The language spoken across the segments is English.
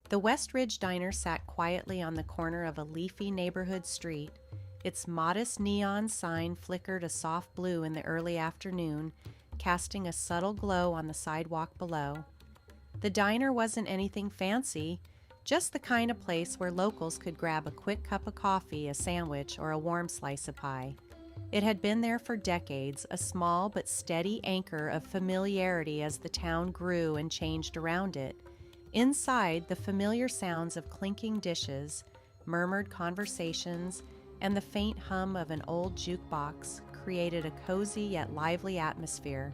The West Ridge Diner sat quietly on the corner of a leafy neighborhood street. Its modest neon sign flickered a soft blue in the early afternoon, casting a subtle glow on the sidewalk below. The diner wasn't anything fancy, just the kind of place where locals could grab a quick cup of coffee, a sandwich, or a warm slice of pie. It had been there for decades, a small but steady anchor of familiarity as the town grew and changed around it. Inside, the familiar sounds of clinking dishes, murmured conversations, and the faint hum of an old jukebox created a cozy yet lively atmosphere.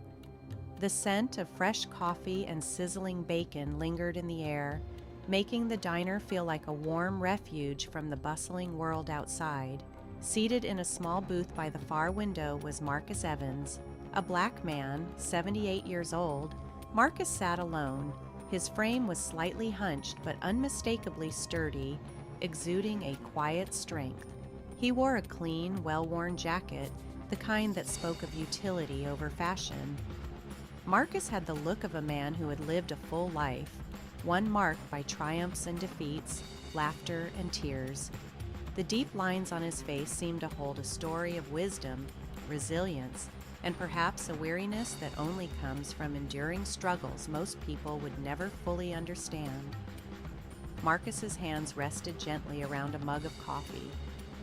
The scent of fresh coffee and sizzling bacon lingered in the air, making the diner feel like a warm refuge from the bustling world outside. Seated in a small booth by the far window was Marcus Evans, a black man, 78 years old. Marcus sat alone. His frame was slightly hunched but unmistakably sturdy, exuding a quiet strength. He wore a clean, well-worn jacket, the kind that spoke of utility over fashion. Marcus had the look of a man who had lived a full life, one marked by triumphs and defeats, laughter and tears. The deep lines on his face seemed to hold a story of wisdom, resilience, and perhaps a weariness that only comes from enduring struggles most people would never fully understand. Marcus's hands rested gently around a mug of coffee.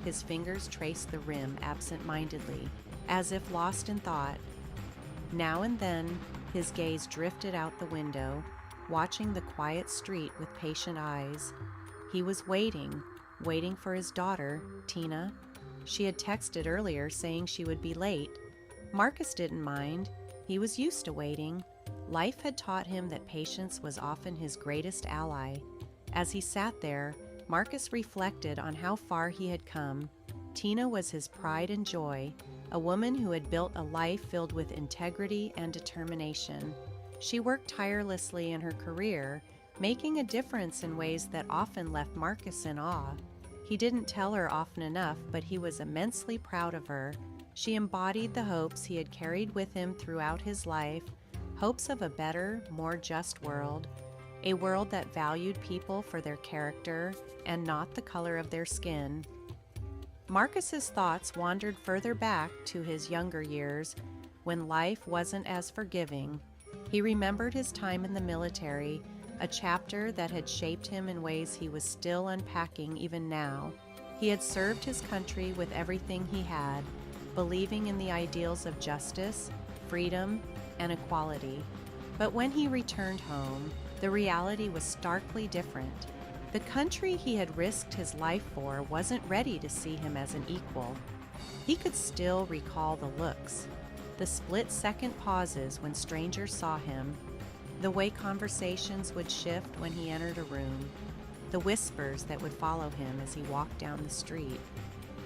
His fingers traced the rim absent-mindedly, as if lost in thought. Now and then, his gaze drifted out the window, watching the quiet street with patient eyes. He was waiting for his daughter, Tina. She had texted earlier saying she would be late. Marcus didn't mind. He was used to waiting. Life had taught him that patience was often his greatest ally. As he sat there, Marcus reflected on how far he had come. Tina was his pride and joy, a woman who had built a life filled with integrity and determination. She worked tirelessly in her career, making a difference in ways that often left Marcus in awe. He didn't tell her often enough, but he was immensely proud of her. She embodied the hopes he had carried with him throughout his life, hopes of a better, more just world, a world that valued people for their character and not the color of their skin. Marcus's thoughts wandered further back to his younger years, when life wasn't as forgiving. He remembered his time in the military, a chapter that had shaped him in ways he was still unpacking even now. He had served his country with everything he had, believing in the ideals of justice, freedom, and equality. But when he returned home, the reality was starkly different. The country he had risked his life for wasn't ready to see him as an equal. He could still recall the looks, the split-second pauses when strangers saw him, the way conversations would shift when he entered a room, the whispers that would follow him as he walked down the street.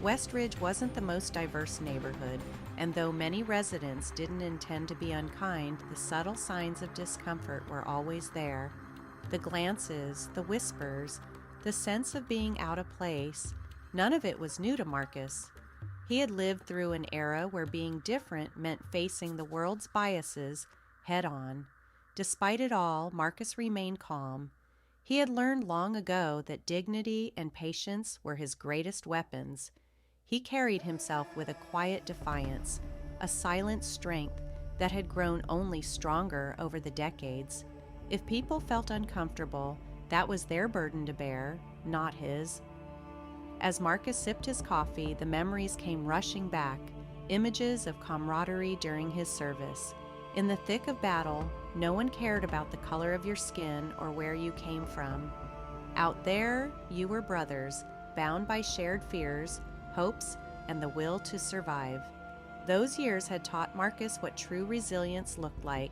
West Ridge wasn't the most diverse neighborhood, and though many residents didn't intend to be unkind, the subtle signs of discomfort were always there. The glances, the whispers, the sense of being out of place, none of it was new to Marcus. He had lived through an era where being different meant facing the world's biases head-on. Despite it all, Marcus remained calm. He had learned long ago that dignity and patience were his greatest weapons. He carried himself with a quiet defiance, a silent strength that had grown only stronger over the decades. If people felt uncomfortable, that was their burden to bear, not his. As Marcus sipped his coffee, the memories came rushing back, images of camaraderie during his service. In the thick of battle, no one cared about the color of your skin or where you came from. Out there, you were brothers, bound by shared fears, hopes, and the will to survive. Those years had taught Marcus what true resilience looked like.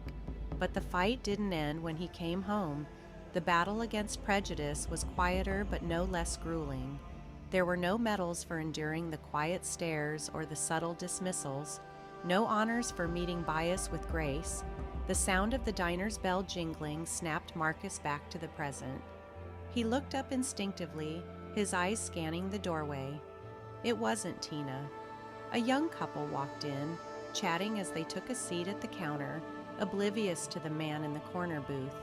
But the fight didn't end when he came home. The battle against prejudice was quieter but no less grueling. There were no medals for enduring the quiet stares or the subtle dismissals, no honors for meeting bias with grace. The sound of the diner's bell jingling snapped Marcus back to the present. He looked up instinctively, his eyes scanning the doorway. It wasn't Tina. A young couple walked in, chatting as they took a seat at the counter, oblivious to the man in the corner booth.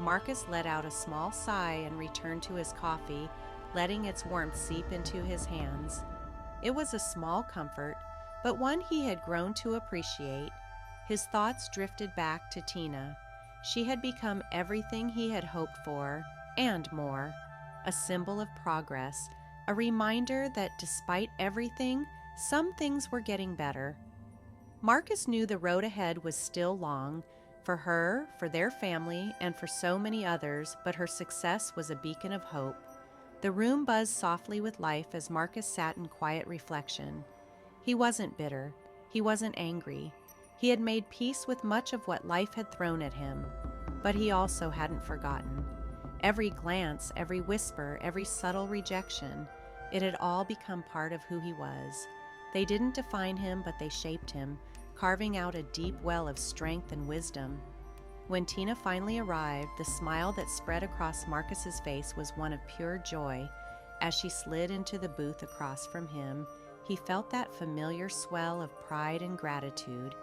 Marcus let out a small sigh and returned to his coffee, letting its warmth seep into his hands. It was a small comfort, but one he had grown to appreciate. His thoughts drifted back to Tina. She had become everything he had hoped for, and more. A symbol of progress, a reminder that despite everything, some things were getting better. Marcus knew the road ahead was still long, for her, for their family, and for so many others, but her success was a beacon of hope. The room buzzed softly with life as Marcus sat in quiet reflection. He wasn't bitter. He wasn't angry. He had made peace with much of what life had thrown at him, but he also hadn't forgotten. Every glance, every whisper, every subtle rejection, it had all become part of who he was. They didn't define him, but they shaped him, carving out a deep well of strength and wisdom. When Tina finally arrived, the smile that spread across Marcus's face was one of pure joy. As she slid into the booth across from him, he felt that familiar swell of pride and gratitude.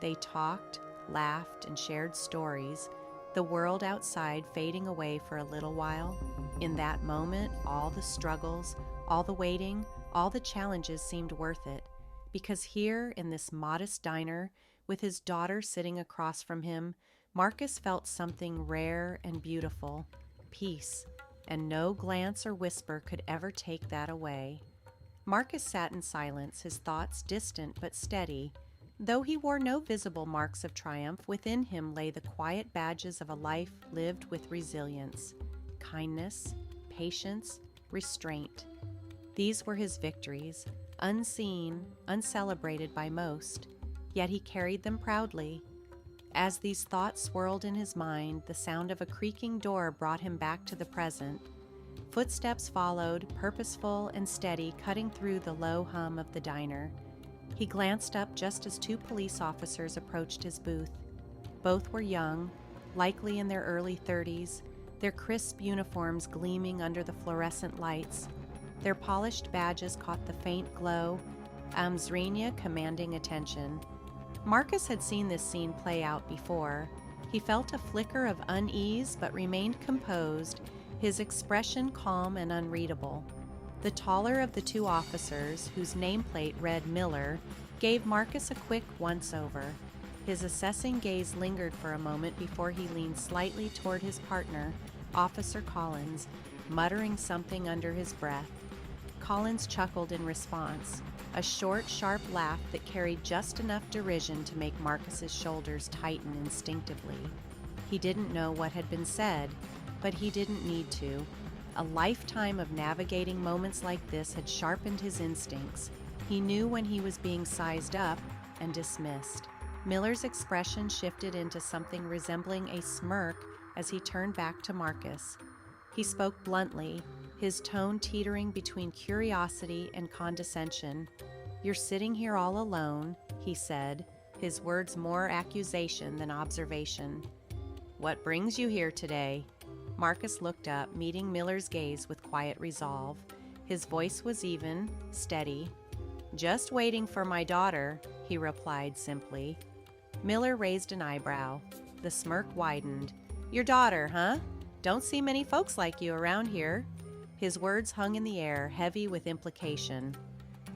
They talked, laughed, and shared stories, the world outside fading away for a little while. In that moment, all the struggles, all the waiting, all the challenges seemed worth it, because here in this modest diner, with his daughter sitting across from him, Marcus felt something rare and beautiful, peace, and no glance or whisper could ever take that away. Marcus sat in silence, his thoughts distant but steady. Though he wore no visible marks of triumph, within him lay the quiet badges of a life lived with resilience, kindness, patience, restraint. These were his victories, unseen, uncelebrated by most, yet he carried them proudly. As these thoughts swirled in his mind, the sound of a creaking door brought him back to the present. Footsteps followed, purposeful and steady, cutting through the low hum of the diner. He glanced up just as 2 police officers approached his booth. Both were young, likely in their early 30s, their crisp uniforms gleaming under the fluorescent lights. Their polished badges caught the faint glow, Zrina commanding attention. Marcus had seen this scene play out before. He felt a flicker of unease but remained composed, his expression calm and unreadable. The taller of the 2 officers, whose nameplate read Miller, gave Marcus a quick once-over. His assessing gaze lingered for a moment before he leaned slightly toward his partner, Officer Collins, muttering something under his breath. Collins chuckled in response, a short, sharp laugh that carried just enough derision to make Marcus's shoulders tighten instinctively. He didn't know what had been said, but he didn't need to. A lifetime of navigating moments like this had sharpened his instincts. He knew when he was being sized up and dismissed. Miller's expression shifted into something resembling a smirk as he turned back to Marcus. He spoke bluntly, his tone teetering between curiosity and condescension. "You're sitting here all alone," he said, his words more accusation than observation. "What brings you here today?" Marcus looked up, meeting Miller's gaze with quiet resolve. His voice was even, steady. "Just waiting for my daughter," he replied simply. Miller raised an eyebrow. The smirk widened. "Your daughter, huh? Don't see many folks like you around here." His words hung in the air, heavy with implication.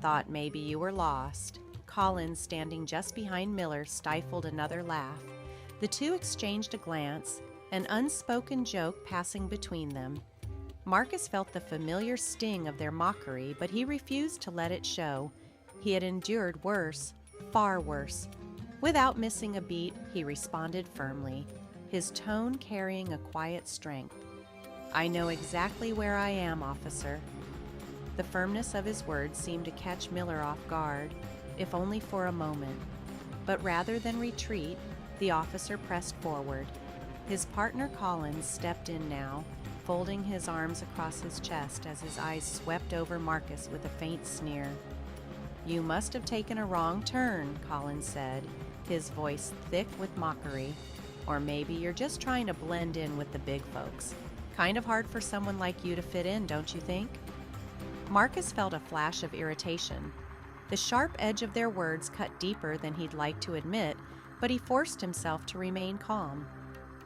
"Thought maybe you were lost." Collins, standing just behind Miller, stifled another laugh. The 2 exchanged a glance, an unspoken joke passing between them. Marcus felt the familiar sting of their mockery, but he refused to let it show. He had endured worse, far worse. Without missing a beat, he responded firmly, his tone carrying a quiet strength. "I know exactly where I am, officer." The firmness of his words seemed to catch Miller off guard, if only for a moment. But rather than retreat, the officer pressed forward. His partner Collins stepped in now, folding his arms across his chest as his eyes swept over Marcus with a faint sneer. "You must have taken a wrong turn," Collins said, his voice thick with mockery. "Or maybe you're just trying to blend in with the big folks. Kind of hard for someone like you to fit in, don't you think?" Marcus felt a flash of irritation. The sharp edge of their words cut deeper than he'd like to admit, but he forced himself to remain calm.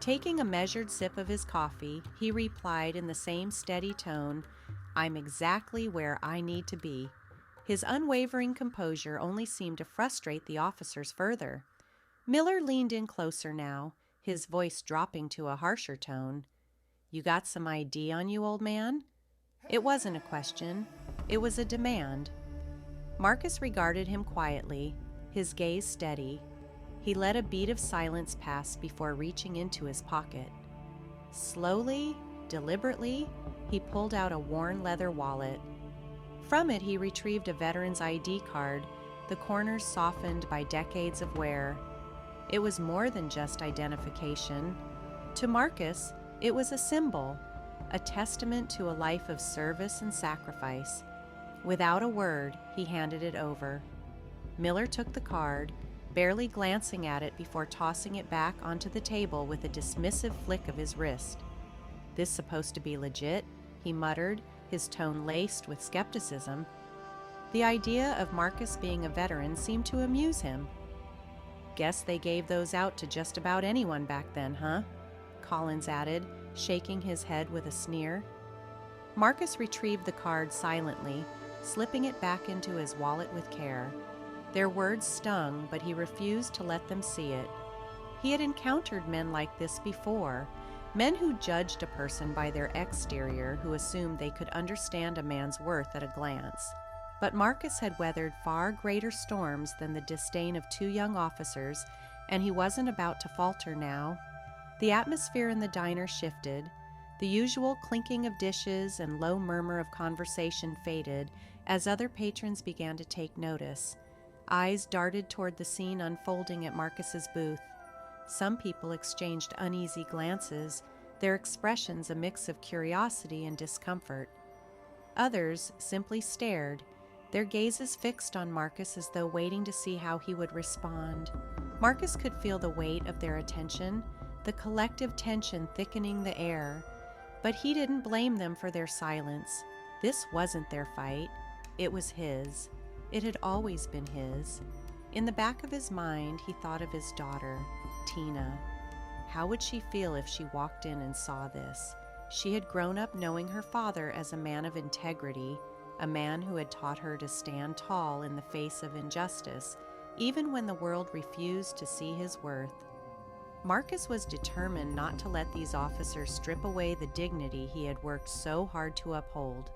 Taking a measured sip of his coffee, he replied in the same steady tone, "I'm exactly where I need to be." His unwavering composure only seemed to frustrate the officers further. Miller leaned in closer now, his voice dropping to a harsher tone. "You got some ID on you, old man?" It wasn't a question. It was a demand. Marcus regarded him quietly, his gaze steady. He let a beat of silence pass before reaching into his pocket. Slowly, deliberately, he pulled out a worn leather wallet. From it, he retrieved a veteran's ID card, the corners softened by decades of wear. It was more than just identification. To Marcus, it was a symbol, a testament to a life of service and sacrifice. Without a word, he handed it over. Miller took the card, barely glancing at it before tossing it back onto the table with a dismissive flick of his wrist. "This supposed to be legit?" he muttered, his tone laced with skepticism. The idea of Marcus being a veteran seemed to amuse him. "Guess they gave those out to just about anyone back then, huh?" Collins added, shaking his head with a sneer. Marcus retrieved the card silently, slipping it back into his wallet with care. Their words stung, but he refused to let them see it. He had encountered men like this before, men who judged a person by their exterior, who assumed they could understand a man's worth at a glance. But Marcus had weathered far greater storms than the disdain of two young officers, and he wasn't about to falter now. The atmosphere in the diner shifted. The usual clinking of dishes and low murmur of conversation faded as other patrons began to take notice. Eyes darted toward the scene unfolding at Marcus's booth. Some people exchanged uneasy glances, their expressions a mix of curiosity and discomfort. Others simply stared, their gazes fixed on Marcus as though waiting to see how he would respond. Marcus could feel the weight of their attention, the collective tension thickening the air. But he didn't blame them for their silence. This wasn't their fight. It was his. It had always been his. In the back of his mind, he thought of his daughter, Tina. How would she feel if she walked in and saw this? She had grown up knowing her father as a man of integrity, a man who had taught her to stand tall in the face of injustice, even when the world refused to see his worth. Marcus was determined not to let these officers strip away the dignity he had worked so hard to uphold.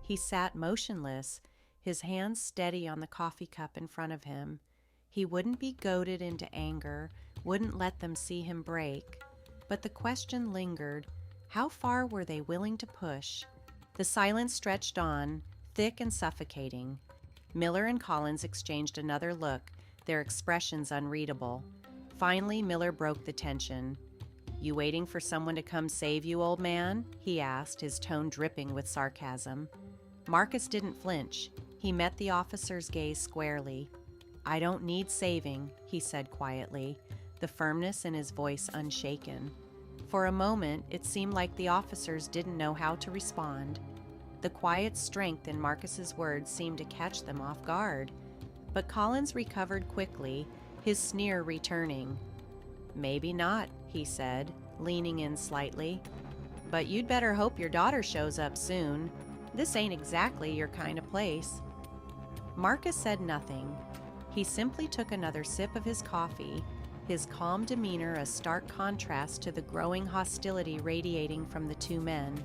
He sat motionless, his hands steady on the coffee cup in front of him. He wouldn't be goaded into anger, wouldn't let them see him break. But the question lingered, how far were they willing to push? The silence stretched on, thick and suffocating. Miller and Collins exchanged another look, their expressions unreadable. Finally, Miller broke the tension. "You waiting for someone to come save you, old man?" he asked, his tone dripping with sarcasm. Marcus didn't flinch. He met the officer's gaze squarely. "I don't need saving," he said quietly, the firmness in his voice unshaken. For a moment, it seemed like the officers didn't know how to respond. The quiet strength in Marcus's words seemed to catch them off guard. But Collins recovered quickly, his sneer returning. "Maybe not," he said, leaning in slightly. "But you'd better hope your daughter shows up soon. This ain't exactly your kind of place." Marcus said nothing. He simply took another sip of his coffee, his calm demeanor a stark contrast to the growing hostility radiating from the two men.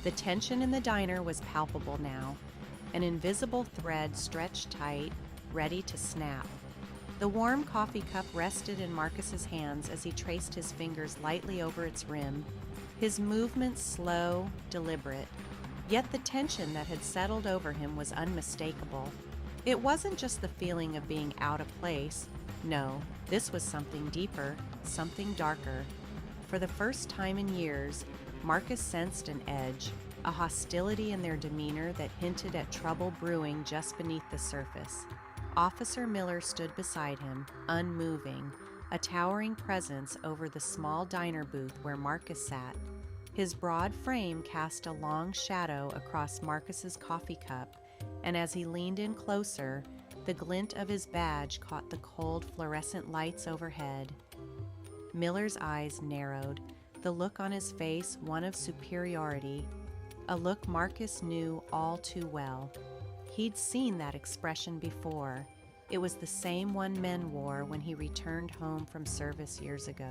The tension in the diner was palpable now, an invisible thread stretched tight, ready to snap. The warm coffee cup rested in Marcus's hands as he traced his fingers lightly over its rim, his movements slow, deliberate. Yet the tension that had settled over him was unmistakable. It wasn't just the feeling of being out of place. No, this was something deeper, something darker. For the first time in years, Marcus sensed an edge, a hostility in their demeanor that hinted at trouble brewing just beneath the surface. Officer Miller stood beside him, unmoving, a towering presence over the small diner booth where Marcus sat. His broad frame cast a long shadow across Marcus's coffee cup, and as he leaned in closer, the glint of his badge caught the cold fluorescent lights overhead. Miller's eyes narrowed, the look on his face one of superiority, a look Marcus knew all too well. He'd seen that expression before. It was the same one men wore when he returned home from service years ago.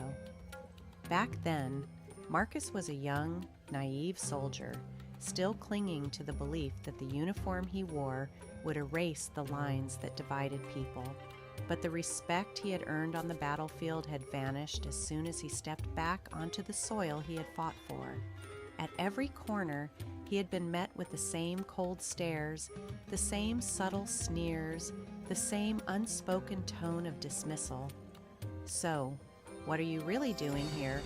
Back then, Marcus was a young, naive soldier, still clinging to the belief that the uniform he wore would erase the lines that divided people. But the respect he had earned on the battlefield had vanished as soon as he stepped back onto the soil he had fought for. At every corner, he had been met with the same cold stares, the same subtle sneers, the same unspoken tone of dismissal. "So, what are you really doing here?"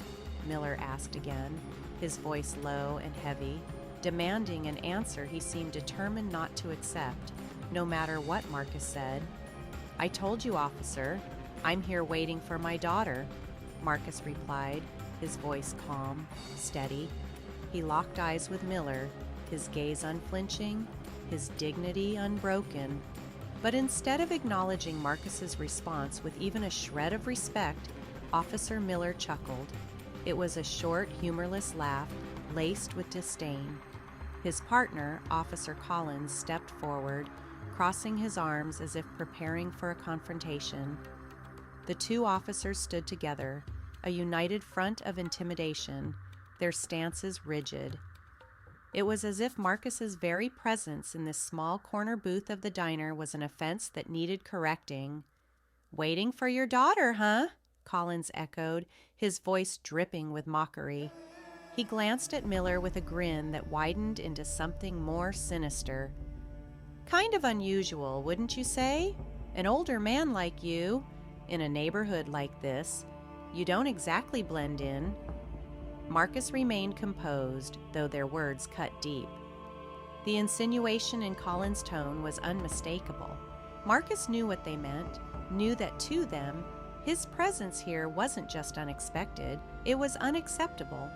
Miller asked again, his voice low and heavy, demanding an answer he seemed determined not to accept, no matter what Marcus said. "I told you, officer, I'm here waiting for my daughter," Marcus replied, his voice calm, steady. He locked eyes with Miller, his gaze unflinching, his dignity unbroken. But instead of acknowledging Marcus's response with even a shred of respect, Officer Miller chuckled. It was a short, humorless laugh, laced with disdain. His partner, Officer Collins, stepped forward, crossing his arms as if preparing for a confrontation. The two officers stood together, a united front of intimidation, their stances rigid. It was as if Marcus's very presence in this small corner booth of the diner was an offense that needed correcting. "Waiting for your daughter, huh?" Collins echoed, his voice dripping with mockery. He glanced at Miller with a grin that widened into something more sinister. "Kind of unusual, wouldn't you say? An older man like you, in a neighborhood like this. You don't exactly blend in." Marcus remained composed, though their words cut deep. The insinuation in Collins' tone was unmistakable. Marcus knew what they meant, knew that to them, his presence here wasn't just unexpected, it was unacceptable.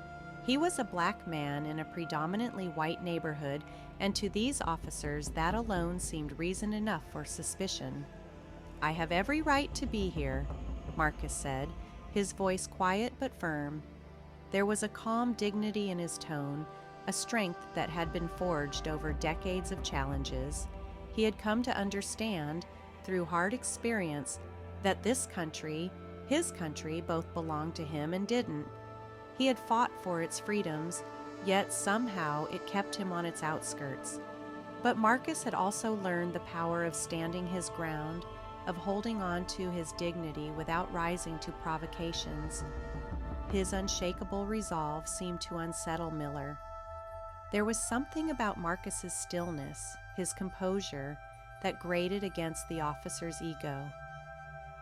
He was a black man in a predominantly white neighborhood, and to these officers that alone seemed reason enough for suspicion. "I have every right to be here," Marcus said, his voice quiet but firm. There was a calm dignity in his tone, a strength that had been forged over decades of challenges. He had come to understand, through hard experience, that this country, his country, both belonged to him and didn't. He had fought for its freedoms, yet somehow it kept him on its outskirts. But Marcus had also learned the power of standing his ground, of holding on to his dignity without rising to provocations. His unshakable resolve seemed to unsettle Miller. There was something about Marcus's stillness, his composure, that grated against the officer's ego.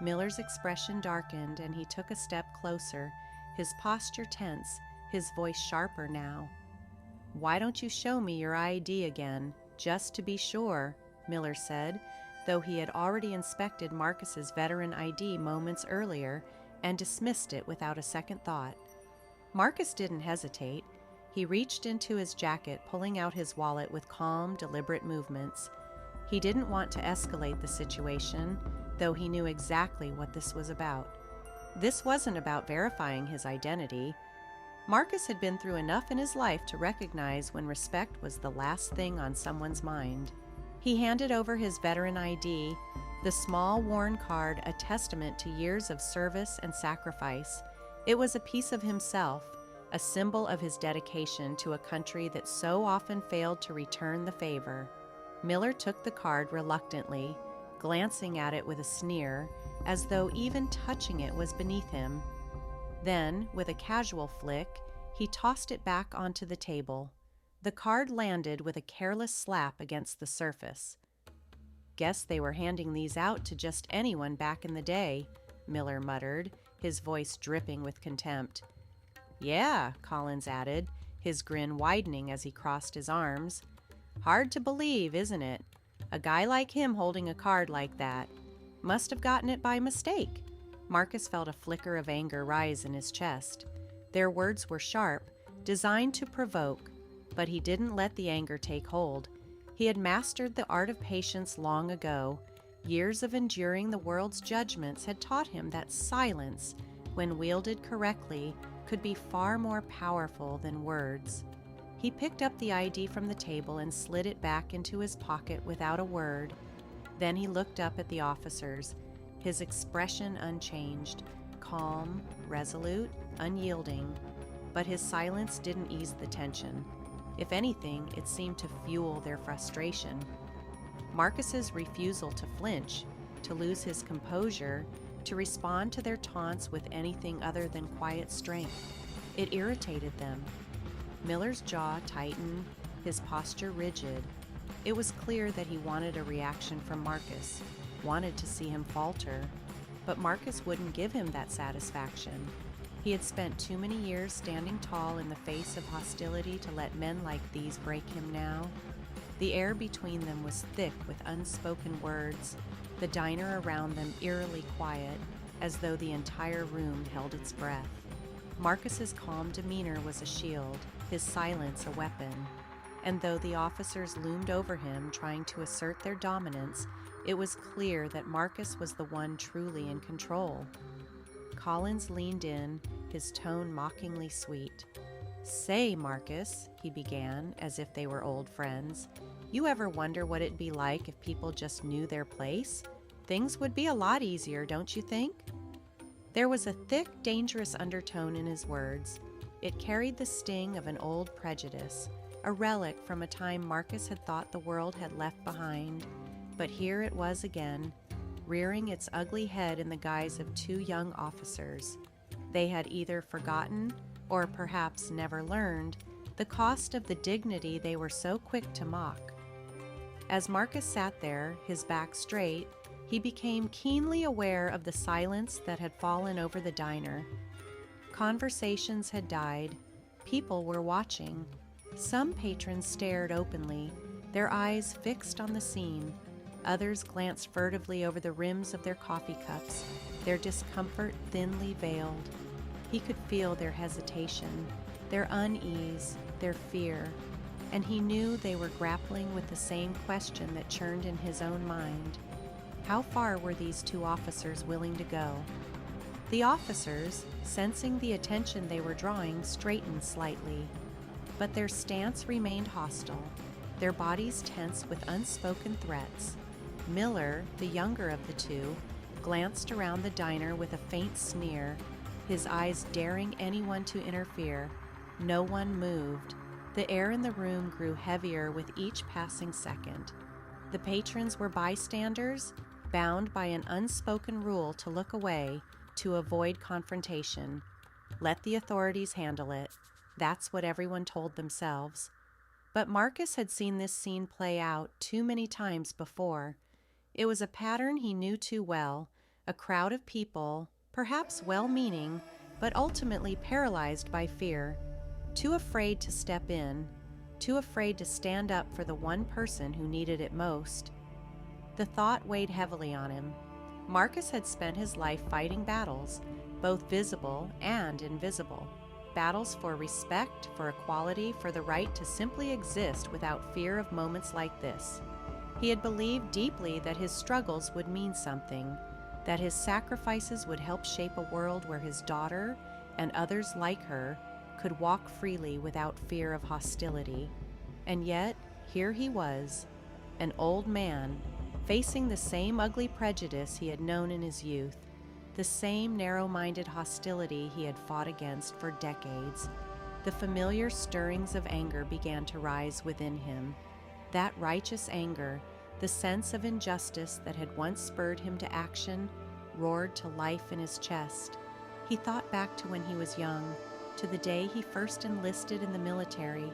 Miller's expression darkened, and he took a step closer, his posture tense, his voice sharper now. "Why don't you show me your ID again, just to be sure?" Miller said, though he had already inspected Marcus's veteran ID moments earlier and dismissed it without a second thought. Marcus didn't hesitate. He reached into his jacket, pulling out his wallet with calm, deliberate movements. He didn't want to escalate the situation, though he knew exactly what this was about. This wasn't about verifying his identity. Marcus had been through enough in his life to recognize when respect was the last thing on someone's mind. He handed over his veteran ID, the small worn card a testament to years of service and sacrifice. It was a piece of himself, a symbol of his dedication to a country that so often failed to return the favor. Miller took the card reluctantly, glancing at it with a sneer, as though even touching it was beneath him. Then, with a casual flick, he tossed it back onto the table. The card landed with a careless slap against the surface. "Guess they were handing these out to just anyone back in the day," Miller muttered, his voice dripping with contempt. "Yeah," Collins added, his grin widening as he crossed his arms. "Hard to believe, isn't it? A guy like him holding a card like that. Must have gotten it by mistake." Marcus felt a flicker of anger rise in his chest. Their words were sharp, designed to provoke, but he didn't let the anger take hold. He had mastered the art of patience long ago. Years of enduring the world's judgments had taught him that silence, when wielded correctly, could be far more powerful than words. He picked up the ID from the table and slid it back into his pocket without a word. Then he looked up at the officers, his expression unchanged, calm, resolute, unyielding. But his silence didn't ease the tension. If anything, it seemed to fuel their frustration. Marcus's refusal to flinch, to lose his composure, to respond to their taunts with anything other than quiet strength. It irritated them. Miller's jaw tightened, his posture rigid. It was clear that he wanted a reaction from Marcus, wanted to see him falter. But Marcus wouldn't give him that satisfaction. He had spent too many years standing tall in the face of hostility to let men like these break him now. The air between them was thick with unspoken words, the diner around them eerily quiet, as though the entire room held its breath. Marcus's calm demeanor was a shield, his silence a weapon. And though the officers loomed over him, trying to assert their dominance, it was clear that Marcus was the one truly in control. Collins leaned in, his tone mockingly sweet. "Say, Marcus," he began, as if they were old friends, "you ever wonder what it'd be like if people just knew their place? Things would be a lot easier, don't you think?" There was a thick, dangerous undertone in his words. It carried the sting of an old prejudice, a relic from a time Marcus had thought the world had left behind. But here it was again, rearing its ugly head in the guise of two young officers. They had either forgotten, or perhaps never learned, the cost of the dignity they were so quick to mock. As Marcus sat there, his back straight, he became keenly aware of the silence that had fallen over the diner. Conversations had died. People were watching. Some patrons stared openly, their eyes fixed on the scene. Others glanced furtively over the rims of their coffee cups, their discomfort thinly veiled. He could feel their hesitation, their unease, their fear, and he knew they were grappling with the same question that churned in his own mind. How far were these two officers willing to go? The officers, sensing the attention they were drawing, straightened slightly, but their stance remained hostile, their bodies tense with unspoken threats. Miller, the younger of the two, glanced around the diner with a faint sneer, his eyes daring anyone to interfere. No one moved. The air in the room grew heavier with each passing second. The patrons were bystanders, bound by an unspoken rule to look away, to avoid confrontation. Let the authorities handle it. That's what everyone told themselves. But Marcus had seen this scene play out too many times before. It was a pattern he knew too well, a crowd of people, perhaps well-meaning, but ultimately paralyzed by fear, too afraid to step in, too afraid to stand up for the one person who needed it most. The thought weighed heavily on him. Marcus had spent his life fighting battles, both visible and invisible. Battles for respect, for equality, for the right to simply exist without fear of moments like this. He had believed deeply that his struggles would mean something, that his sacrifices would help shape a world where his daughter, and others like her, could walk freely without fear of hostility. And yet, here he was, an old man, facing the same ugly prejudice he had known in his youth, the same narrow-minded hostility he had fought against for decades. The familiar stirrings of anger began to rise within him. That righteous anger, the sense of injustice that had once spurred him to action, roared to life in his chest. He thought back to when he was young, to the day he first enlisted in the military,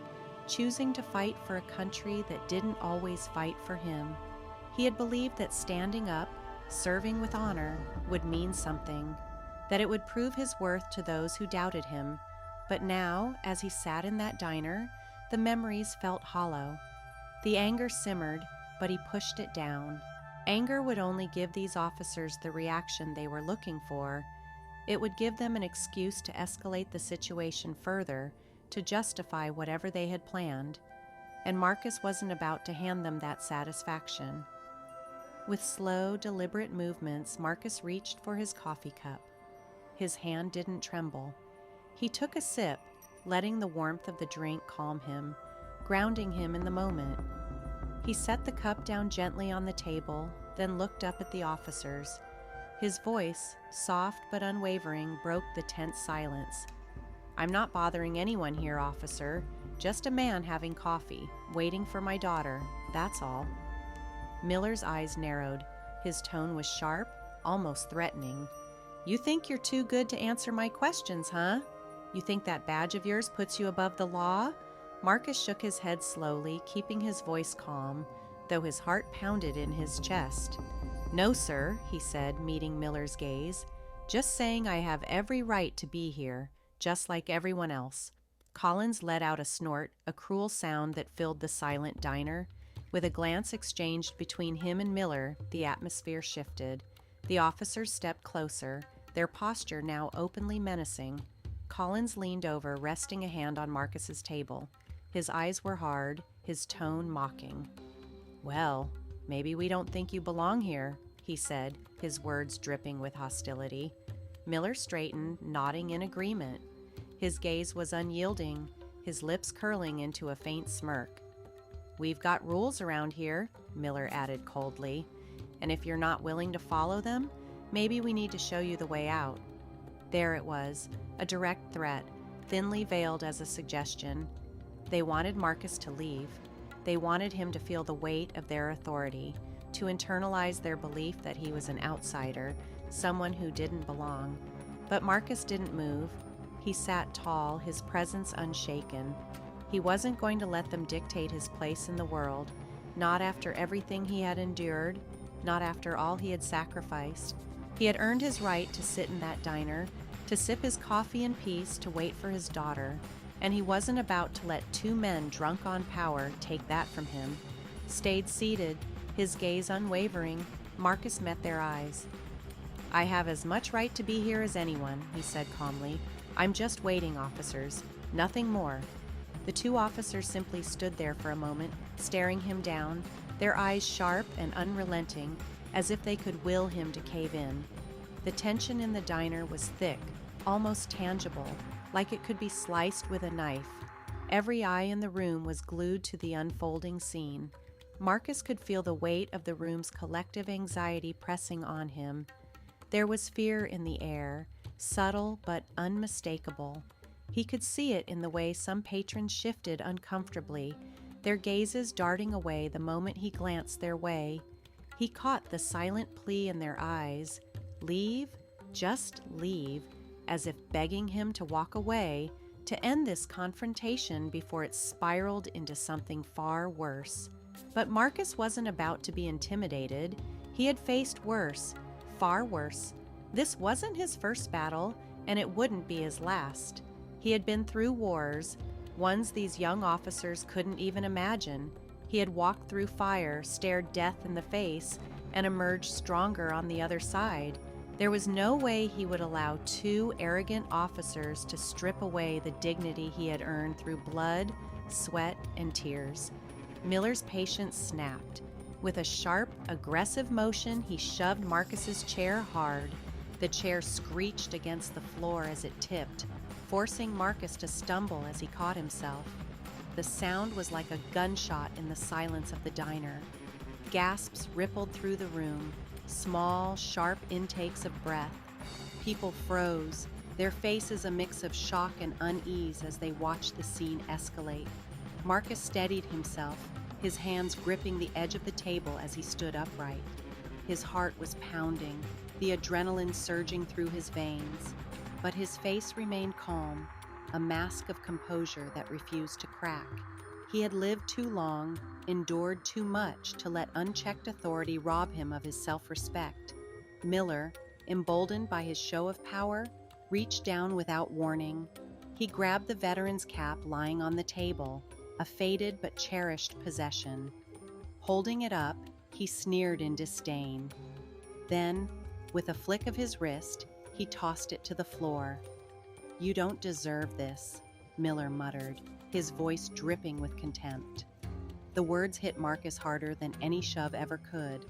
choosing to fight for a country that didn't always fight for him. He had believed that standing up, serving with honor, would mean something, that it would prove his worth to those who doubted him. But now, as he sat in that diner, the memories felt hollow. The anger simmered, but he pushed it down. Anger would only give these officers the reaction they were looking for. It would give them an excuse to escalate the situation further, to justify whatever they had planned. And Marcus wasn't about to hand them that satisfaction. With slow, deliberate movements, Marcus reached for his coffee cup. His hand didn't tremble. He took a sip, letting the warmth of the drink calm him, grounding him in the moment. He set the cup down gently on the table, then looked up at the officers. His voice, soft but unwavering, broke the tense silence. "I'm not bothering anyone here, officer. Just a man having coffee, waiting for my daughter, that's all." Miller's eyes narrowed. His tone was sharp, almost threatening. "You think you're too good to answer my questions, huh? You think that badge of yours puts you above the law?" Marcus shook his head slowly, keeping his voice calm, though his heart pounded in his chest. "No, sir," he said, meeting Miller's gaze. "Just saying I have every right to be here, just like everyone else." Collins let out a snort, a cruel sound that filled the silent diner. With a glance exchanged between him and Miller, the atmosphere shifted. The officers stepped closer, their posture now openly menacing. Collins leaned over, resting a hand on Marcus's table. His eyes were hard, his tone mocking. "Well, maybe we don't think you belong here," he said, his words dripping with hostility. Miller straightened, nodding in agreement. His gaze was unyielding, his lips curling into a faint smirk. "We've got rules around here," Miller added coldly, "and if you're not willing to follow them, maybe we need to show you the way out." There it was, a direct threat, thinly veiled as a suggestion. They wanted Marcus to leave. They wanted him to feel the weight of their authority, to internalize their belief that he was an outsider, someone who didn't belong. But Marcus didn't move. He sat tall, his presence unshaken. He wasn't going to let them dictate his place in the world, not after everything he had endured, not after all he had sacrificed. He had earned his right to sit in that diner, to sip his coffee in peace, to wait for his daughter, and he wasn't about to let two men drunk on power take that from him. Stayed seated, his gaze unwavering, Marcus met their eyes. "I have as much right to be here as anyone," he said calmly. "I'm just waiting, officers. Nothing more." The two officers simply stood there for a moment, staring him down, their eyes sharp and unrelenting, as if they could will him to cave in. The tension in the diner was thick, almost tangible, like it could be sliced with a knife. Every eye in the room was glued to the unfolding scene. Marcus could feel the weight of the room's collective anxiety pressing on him. There was fear in the air, subtle but unmistakable. He could see it in the way some patrons shifted uncomfortably, their gazes darting away the moment he glanced their way. He caught the silent plea in their eyes, "Leave, just leave," as if begging him to walk away, to end this confrontation before it spiraled into something far worse. But Marcus wasn't about to be intimidated. He had faced worse, far worse. This wasn't his first battle, and it wouldn't be his last. He had been through wars, ones these young officers couldn't even imagine. He had walked through fire, stared death in the face, and emerged stronger on the other side. There was no way he would allow two arrogant officers to strip away the dignity he had earned through blood, sweat, and tears. Miller's patience snapped. With a sharp, aggressive motion, he shoved Marcus's chair hard. The chair screeched against the floor as it tipped, forcing Marcus to stumble as he caught himself. The sound was like a gunshot in the silence of the diner. Gasps rippled through the room, small, sharp intakes of breath. People froze, their faces a mix of shock and unease as they watched the scene escalate. Marcus steadied himself, his hands gripping the edge of the table as he stood upright. His heart was pounding, the adrenaline surging through his veins. But his face remained calm, a mask of composure that refused to crack. He had lived too long, endured too much to let unchecked authority rob him of his self-respect. Miller, emboldened by his show of power, reached down without warning. He grabbed the veteran's cap lying on the table, a faded but cherished possession. Holding it up, he sneered in disdain. Then, with a flick of his wrist, he tossed it to the floor. "You don't deserve this," Miller muttered, his voice dripping with contempt. The words hit Marcus harder than any shove ever could.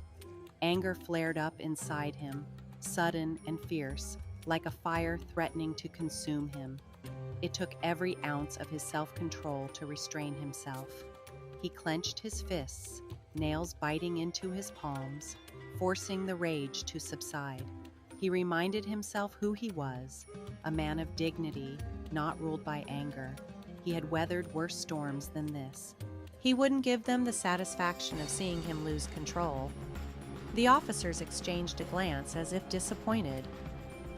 Anger flared up inside him, sudden and fierce. like a fire threatening to consume him. It took every ounce of his self-control to restrain himself. He clenched his fists, nails biting into his palms, forcing the rage to subside. He reminded himself who he was, a man of dignity, not ruled by anger. He had weathered worse storms than this. He wouldn't give them the satisfaction of seeing him lose control. The officers exchanged a glance as if disappointed.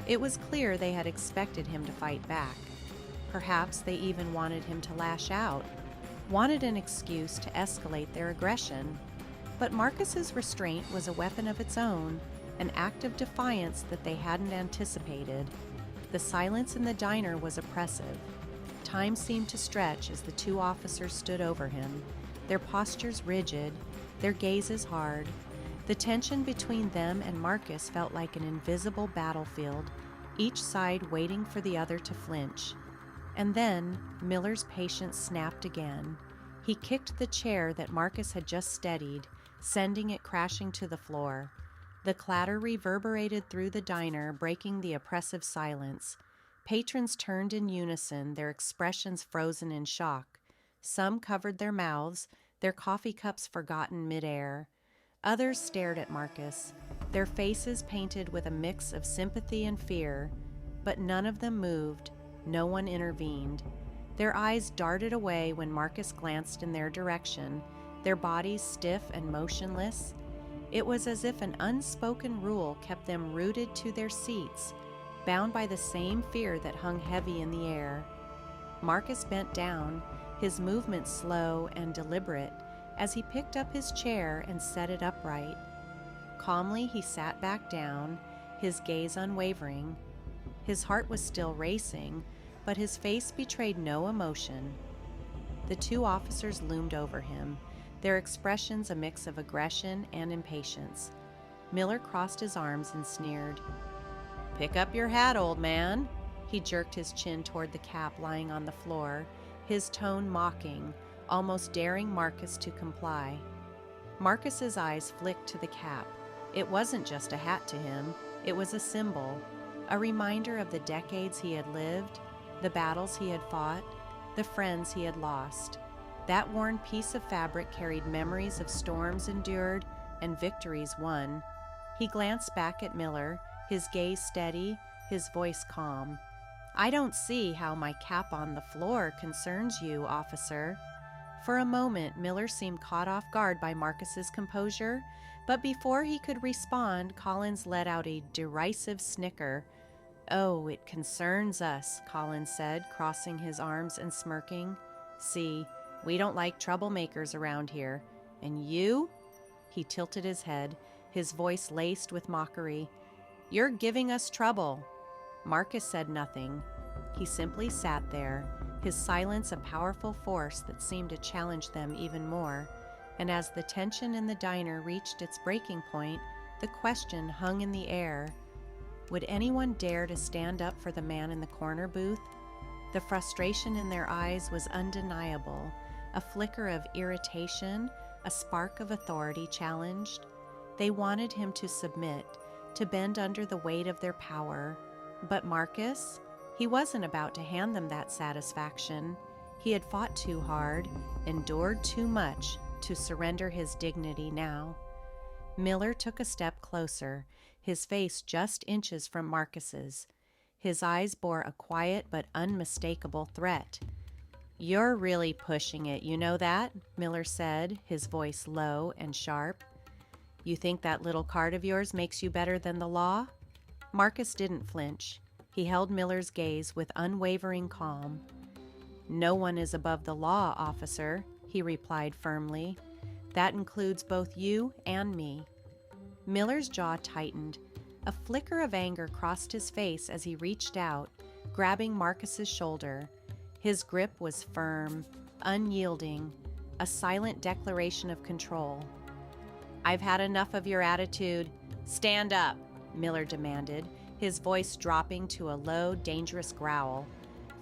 It was clear they had expected him to fight back. Perhaps they even wanted him to lash out, wanted an excuse to escalate their aggression. But Marcus's restraint was a weapon of its own, an act of defiance that they hadn't anticipated. The silence in the diner was oppressive. Time seemed to stretch as the two officers stood over him, their postures rigid, their gazes hard. The tension between them and Marcus felt like an invisible battlefield, each side waiting for the other to flinch. And then Miller's patience snapped again. He kicked the chair that Marcus had just steadied, sending it crashing to the floor. The clatter reverberated through the diner, breaking the oppressive silence. Patrons turned in unison, their expressions frozen in shock. Some covered their mouths, their coffee cups forgotten midair. Others stared at Marcus, their faces painted with a mix of sympathy and fear. But none of them moved. No one intervened. Their eyes darted away when Marcus glanced in their direction, their bodies stiff and motionless. It was as if an unspoken rule kept them rooted to their seats, bound by the same fear that hung heavy in the air. Marcus bent down, his movements slow and deliberate, as he picked up his chair and set it upright. Calmly, he sat back down, his gaze unwavering. His heart was still racing, but his face betrayed no emotion. The two officers loomed over him, their expressions a mix of aggression and impatience. Miller crossed his arms and sneered. "Pick up your hat, old man." He jerked his chin toward the cap lying on the floor, his tone mocking, almost daring Marcus to comply. Marcus's eyes flicked to the cap. It wasn't just a hat to him, it was a symbol, a reminder of the decades he had lived, the battles he had fought, the friends he had lost. That worn piece of fabric carried memories of storms endured and victories won. He glanced back at Miller, his gaze steady, his voice calm. "I don't see how my cap on the floor concerns you, officer." For a moment, Miller seemed caught off guard by Marcus's composure, but before he could respond, Collins let out a derisive snicker. "Oh, it concerns us," Collins said, crossing his arms and smirking. "See, we don't like troublemakers around here. And you?" He tilted his head, his voice laced with mockery. "You're giving us trouble." Marcus said nothing. He simply sat there, his silence a powerful force that seemed to challenge them even more. And as the tension in the diner reached its breaking point, the question hung in the air. Would anyone dare to stand up for the man in the corner booth? The frustration in their eyes was undeniable, a flicker of irritation, a spark of authority challenged. They wanted him to submit, to bend under the weight of their power. But Marcus? He wasn't about to hand them that satisfaction. He had fought too hard, endured too much to surrender his dignity now. Miller took a step closer, his face just inches from Marcus's. His eyes bore a quiet but unmistakable threat. "You're really pushing it, you know that?" Miller said, his voice low and sharp. "You think that little card of yours makes you better than the law?" Marcus didn't flinch. He held Miller's gaze with unwavering calm. "No one is above the law, officer," he replied firmly. "That includes both you and me." Miller's jaw tightened. A flicker of anger crossed his face as he reached out, grabbing Marcus's shoulder. His grip was firm, unyielding, a silent declaration of control. "I've had enough of your attitude. Stand up," Miller demanded, his voice dropping to a low, dangerous growl.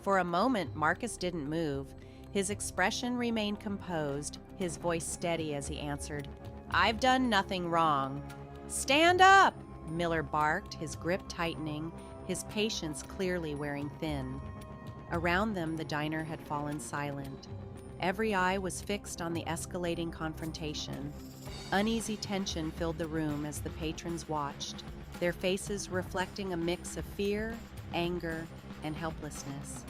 For a moment, Marcus didn't move. His expression remained composed, his voice steady as he answered, "I've done nothing wrong." "Stand up!" Miller barked, his grip tightening, his patience clearly wearing thin. Around them, the diner had fallen silent. Every eye was fixed on the escalating confrontation. Uneasy tension filled the room as the patrons watched, their faces reflecting a mix of fear, anger, and helplessness.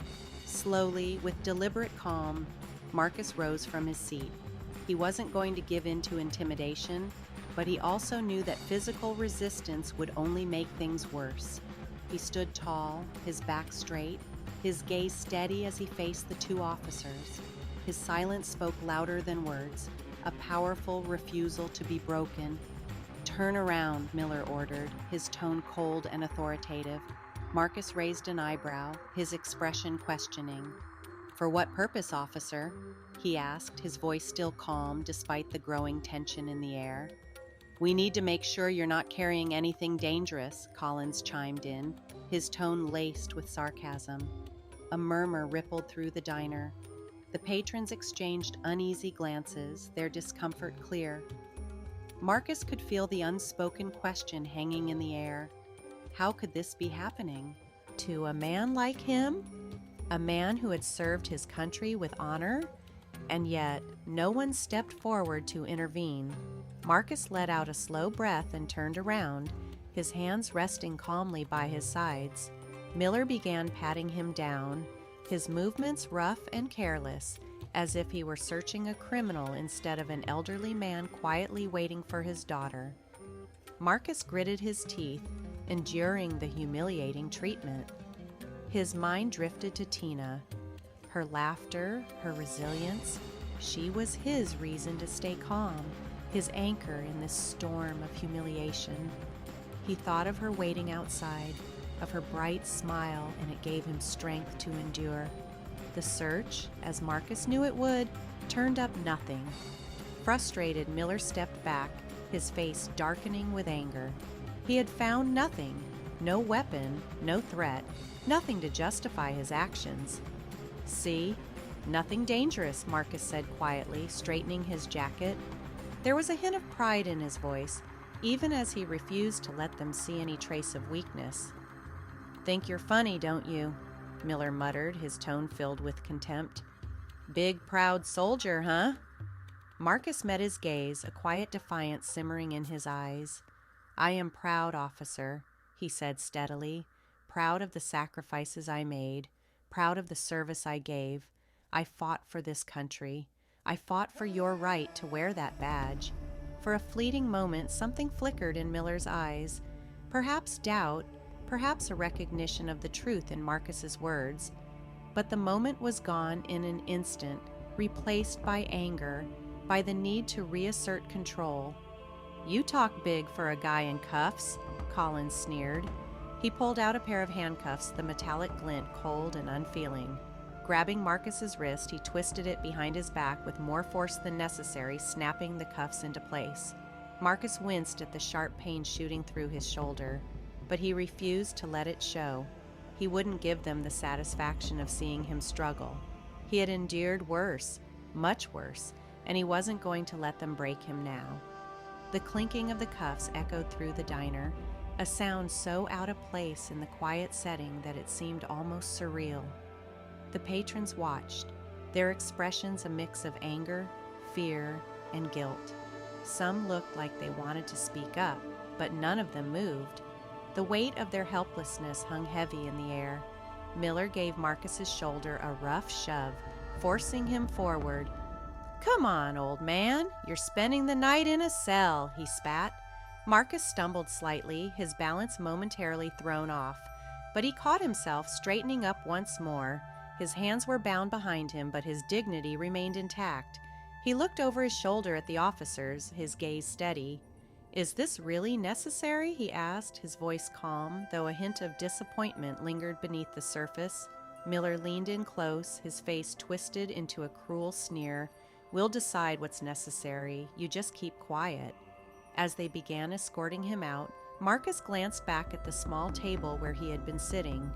Slowly, with deliberate calm, Marcus rose from his seat. He wasn't going to give in to intimidation, but he also knew that physical resistance would only make things worse. He stood tall, his back straight, his gaze steady as he faced the two officers. His silence spoke louder than words, a powerful refusal to be broken. "Turn around," Miller ordered, his tone cold and authoritative. Marcus raised an eyebrow, his expression questioning. "For what purpose, officer?" he asked, his voice still calm despite the growing tension in the air. "We need to make sure you're not carrying anything dangerous," Collins chimed in, his tone laced with sarcasm. A murmur rippled through the diner. The patrons exchanged uneasy glances, their discomfort clear. Marcus could feel the unspoken question hanging in the air. How could this be happening? To a man like him? A man who had served his country with honor? And yet, no one stepped forward to intervene. Marcus let out a slow breath and turned around, his hands resting calmly by his sides. Miller began patting him down, his movements rough and careless, as if he were searching a criminal instead of an elderly man quietly waiting for his daughter. Marcus gritted his teeth, enduring the humiliating treatment. His mind drifted to Tina. Her laughter, her resilience, she was his reason to stay calm, his anchor in this storm of humiliation. He thought of her waiting outside, of her bright smile, and it gave him strength to endure. The search, as Marcus knew it would, turned up nothing. Frustrated, Miller stepped back, his face darkening with anger. He had found nothing, no weapon, no threat, nothing to justify his actions. "See? Nothing dangerous," Marcus said quietly, straightening his jacket. There was a hint of pride in his voice, even as he refused to let them see any trace of weakness. "Think you're funny, don't you?" Miller muttered, his tone filled with contempt. "Big, proud soldier, huh?" Marcus met his gaze, a quiet defiance simmering in his eyes. "I am proud, officer," he said steadily, "proud of the sacrifices I made, proud of the service I gave. I fought for this country. I fought for your right to wear that badge." For a fleeting moment, something flickered in Miller's eyes. Perhaps doubt, perhaps a recognition of the truth in Marcus's words. But the moment was gone in an instant, replaced by anger, by the need to reassert control. "You talk big for a guy in cuffs," Collins sneered. He pulled out a pair of handcuffs, the metallic glint cold and unfeeling. Grabbing Marcus's wrist, he twisted it behind his back with more force than necessary, snapping the cuffs into place. Marcus winced at the sharp pain shooting through his shoulder, but he refused to let it show. He wouldn't give them the satisfaction of seeing him struggle. He had endured worse, much worse, and he wasn't going to let them break him now. The clinking of the cuffs echoed through the diner, a sound so out of place in the quiet setting that it seemed almost surreal. The patrons watched, their expressions a mix of anger, fear, and guilt. Some looked like they wanted to speak up, but none of them moved. The weight of their helplessness hung heavy in the air. Miller gave Marcus's shoulder a rough shove, forcing him forward. "Come on, old man, you're spending the night in a cell," he spat. Marcus stumbled slightly, his balance momentarily thrown off, but he caught himself straightening up once more. His hands were bound behind him, but his dignity remained intact. He looked over his shoulder at the officers, his gaze steady. "Is this really necessary?" he asked, his voice calm, though a hint of disappointment lingered beneath the surface. Miller leaned in close, his face twisted into a cruel sneer. "We'll decide what's necessary. You just keep quiet." As they began escorting him out, Marcus glanced back at the small table where he had been sitting.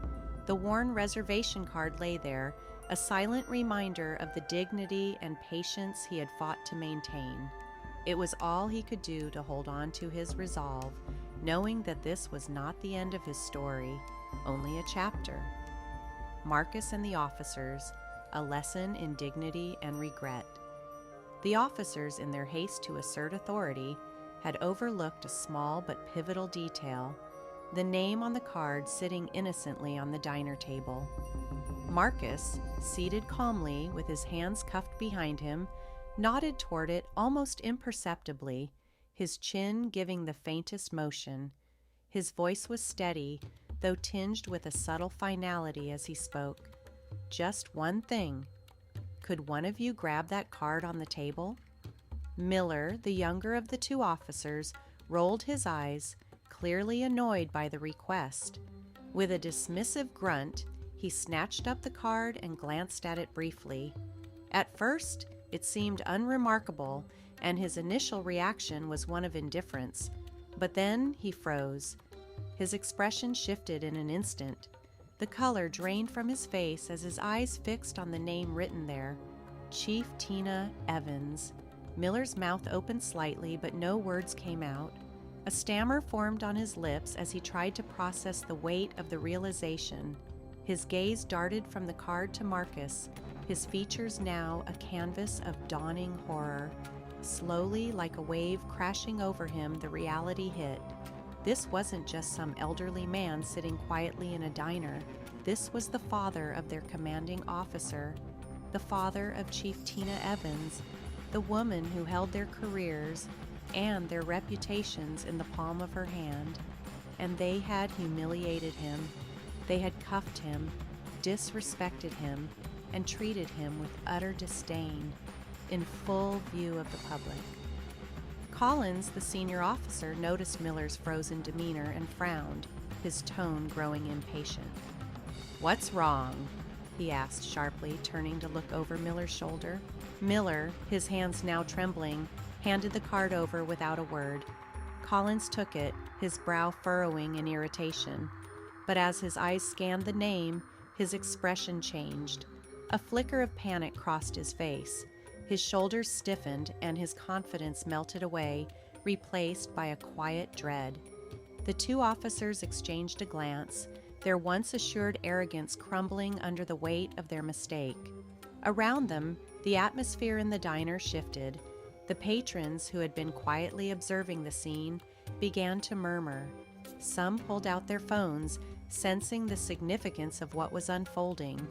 The worn reservation card lay there, a silent reminder of the dignity and patience he had fought to maintain. It was all he could do to hold on to his resolve, knowing that this was not the end of his story. only a chapter. Marcus and the officers, a lesson in dignity and regret. The officers, in their haste to assert authority, had overlooked a small but pivotal detail, the name on the card sitting innocently on the diner table. Marcus, seated calmly with his hands cuffed behind him, nodded toward it almost imperceptibly, his chin giving the faintest motion. His voice was steady, though tinged with a subtle finality as he spoke. Just one thing. Could one of you grab that card on the table? Miller, the younger of the two officers, rolled his eyes, clearly annoyed by the request. With a dismissive grunt, he snatched up the card and glanced at it briefly. At first, it seemed unremarkable, and his initial reaction was one of indifference. But then he froze. His expression shifted in an instant. The color drained from his face as his eyes fixed on the name written there, Chief Tina Evans. Miller's mouth opened slightly, but no words came out. A stammer formed on his lips as he tried to process the weight of the realization. His gaze darted from the card to Marcus, his features now a canvas of dawning horror. Slowly, like a wave crashing over him, the reality hit. This wasn't just some elderly man sitting quietly in a diner. This was the father of their commanding officer, the father of Chief Tina Evans, the woman who held their careers and their reputations in the palm of her hand. And they had humiliated him. They had cuffed him, disrespected him, and treated him with utter disdain, in full view of the public. Collins, the senior officer, noticed Miller's frozen demeanor and frowned, his tone growing impatient. "What's wrong?" he asked sharply, turning to look over Miller's shoulder. Miller, his hands now trembling, handed the card over without a word. Collins took it, his brow furrowing in irritation. But as his eyes scanned the name, his expression changed. A flicker of panic crossed his face. His shoulders stiffened and his confidence melted away, replaced by a quiet dread. The two officers exchanged a glance, their once assured arrogance crumbling under the weight of their mistake. Around them, the atmosphere in the diner shifted. The patrons, who had been quietly observing the scene, began to murmur. Some pulled out their phones, sensing the significance of what was unfolding.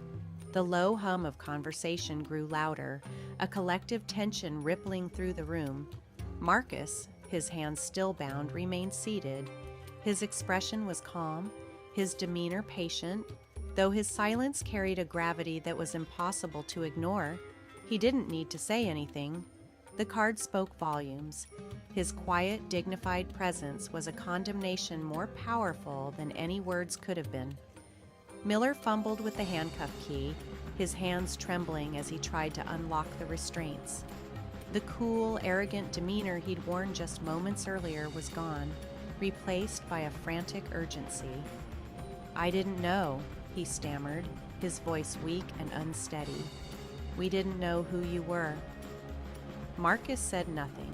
The low hum of conversation grew louder, a collective tension rippling through the room. Marcus, his hands still bound, remained seated. His expression was calm, his demeanor patient. Though his silence carried a gravity that was impossible to ignore, he didn't need to say anything. The card spoke volumes. His quiet, dignified presence was a condemnation more powerful than any words could have been. Miller fumbled with the handcuff key, his hands trembling as he tried to unlock the restraints. The cool, arrogant demeanor he'd worn just moments earlier was gone, replaced by a frantic urgency. "I didn't know," he stammered, his voice weak and unsteady. "We didn't know who you were." Marcus said nothing.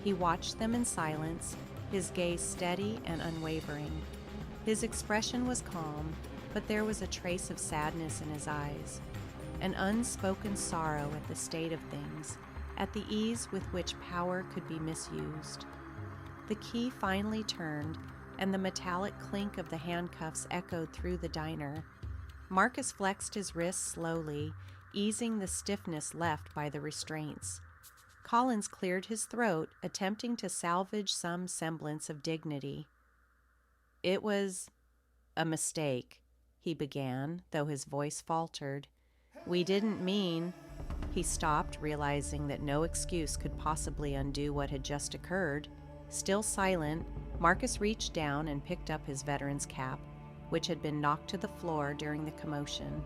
He watched them in silence, his gaze steady and unwavering. His expression was calm, but there was a trace of sadness in his eyes, an unspoken sorrow at the state of things, at the ease with which power could be misused. The key finally turned, and the metallic clink of the handcuffs echoed through the diner. Marcus flexed his wrists slowly, easing the stiffness left by the restraints. Collins cleared his throat, attempting to salvage some semblance of dignity. "It was a mistake," he began, though his voice faltered. "We didn't mean—" He stopped, realizing that no excuse could possibly undo what had just occurred. Still silent, Marcus reached down and picked up his veteran's cap, which had been knocked to the floor during the commotion.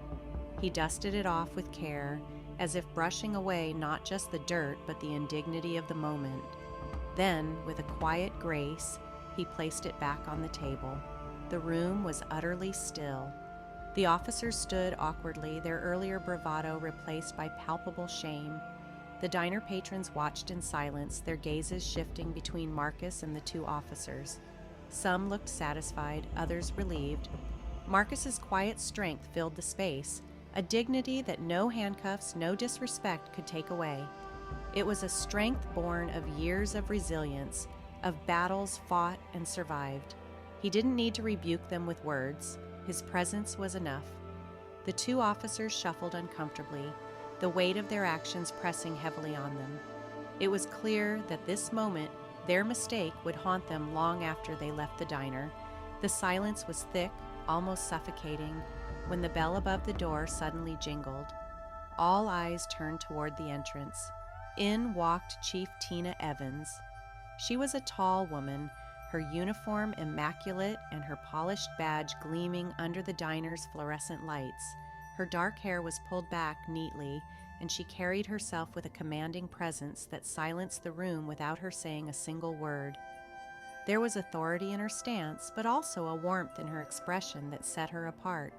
He dusted it off with care, as if brushing away not just the dirt but the indignity of the moment. Then, with a quiet grace, he placed it back on the table. The room was utterly still. The officers stood awkwardly, their earlier bravado replaced by palpable shame. The diner patrons watched in silence, their gazes shifting between Marcus and the two officers. Some looked satisfied, others relieved. Marcus's quiet strength filled the space, a dignity that no handcuffs, no disrespect could take away. It was a strength born of years of resilience, of battles fought and survived. He didn't need to rebuke them with words. His presence was enough. The two officers shuffled uncomfortably, the weight of their actions pressing heavily on them. It was clear that this moment, their mistake, would haunt them long after they left the diner. The silence was thick, almost suffocating, when the bell above the door suddenly jingled. All eyes turned toward the entrance. In walked Chief Tina Evans. She was a tall woman, her uniform immaculate and her polished badge gleaming under the diner's fluorescent lights. Her dark hair was pulled back neatly, and she carried herself with a commanding presence that silenced the room without her saying a single word. There was authority in her stance, but also a warmth in her expression that set her apart.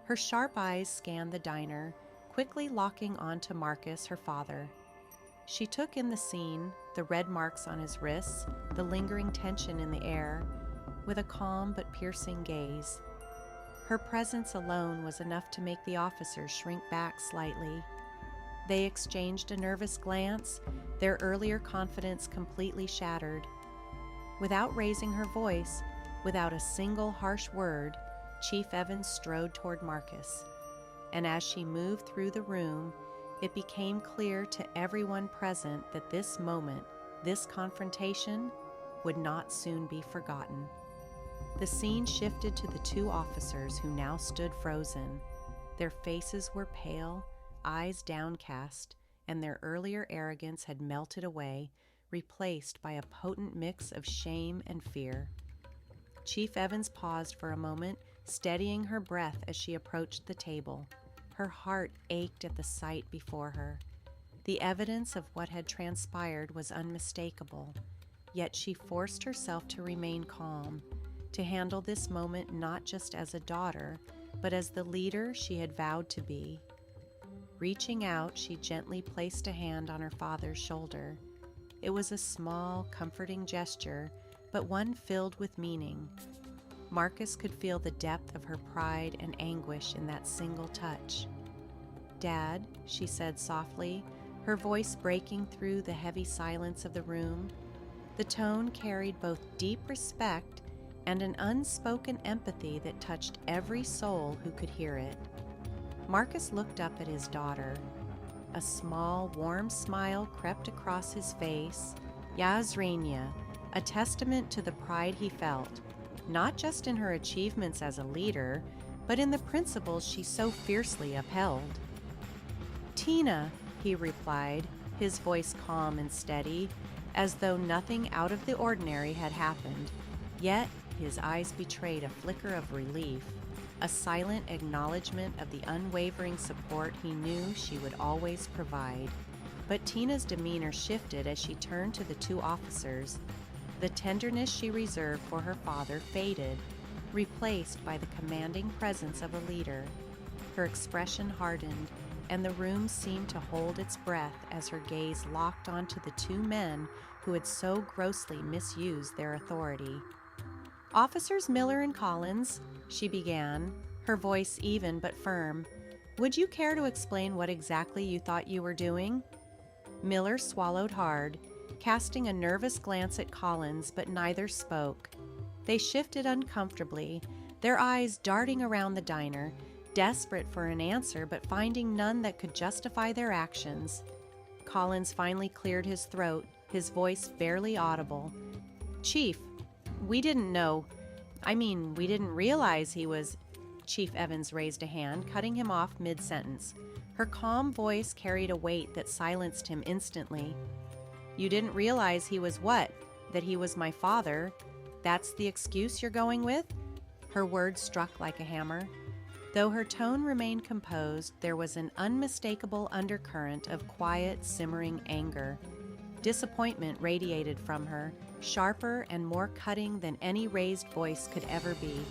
Her sharp eyes scanned the diner, quickly locking onto Marcus, her father. She took in the scene, the red marks on his wrists, the lingering tension in the air, with a calm but piercing gaze. Her presence alone was enough to make the officers shrink back slightly. They exchanged a nervous glance, their earlier confidence completely shattered. Without raising her voice, without a single harsh word, Chief Evans strode toward Marcus. And as she moved through the room, it became clear to everyone present that this moment, this confrontation, would not soon be forgotten. The scene shifted to the two officers who now stood frozen. Their faces were pale, eyes downcast, and their earlier arrogance had melted away, replaced by a potent mix of shame and fear. Chief Evans paused for a moment, steadying her breath as she approached the table. Her heart ached at the sight before her. The evidence of what had transpired was unmistakable, yet she forced herself to remain calm, to handle this moment not just as a daughter, but as the leader she had vowed to be. Reaching out, she gently placed a hand on her father's shoulder. It was a small, comforting gesture, but one filled with meaning. Marcus could feel the depth of her pride and anguish in that single touch. "Dad," she said softly, her voice breaking through the heavy silence of the room. The tone carried both deep respect and an unspoken empathy that touched every soul who could hear it. Marcus looked up at his daughter. A small, warm smile crept across his face. Yazrenia, a testament to the pride he felt, not just in her achievements as a leader, but in the principles she so fiercely upheld. "Tina," he replied, his voice calm and steady, as though nothing out of the ordinary had happened. Yet his eyes betrayed a flicker of relief, a silent acknowledgement of the unwavering support he knew she would always provide. But Tina's demeanor shifted as she turned to the two officers. The tenderness she reserved for her father faded, replaced by the commanding presence of a leader. Her expression hardened, and the room seemed to hold its breath as her gaze locked onto the two men who had so grossly misused their authority. "Officers Miller and Collins," she began, her voice even but firm, "would you care to explain what exactly you thought you were doing?" Miller swallowed hard, casting a nervous glance at Collins, but neither spoke. They shifted uncomfortably, their eyes darting around the diner, desperate for an answer but finding none that could justify their actions. Collins finally cleared his throat, his voice barely audible. "Chief, we didn't know. We didn't realize he was—" Chief Evans raised a hand, cutting him off mid-sentence. Her calm voice carried a weight that silenced him instantly. "You didn't realize he was what? That he was my father? That's the excuse you're going with?" Her words struck like a hammer. Though her tone remained composed, there was an unmistakable undercurrent of quiet, simmering anger. Disappointment radiated from her, sharper and more cutting than any raised voice could ever be.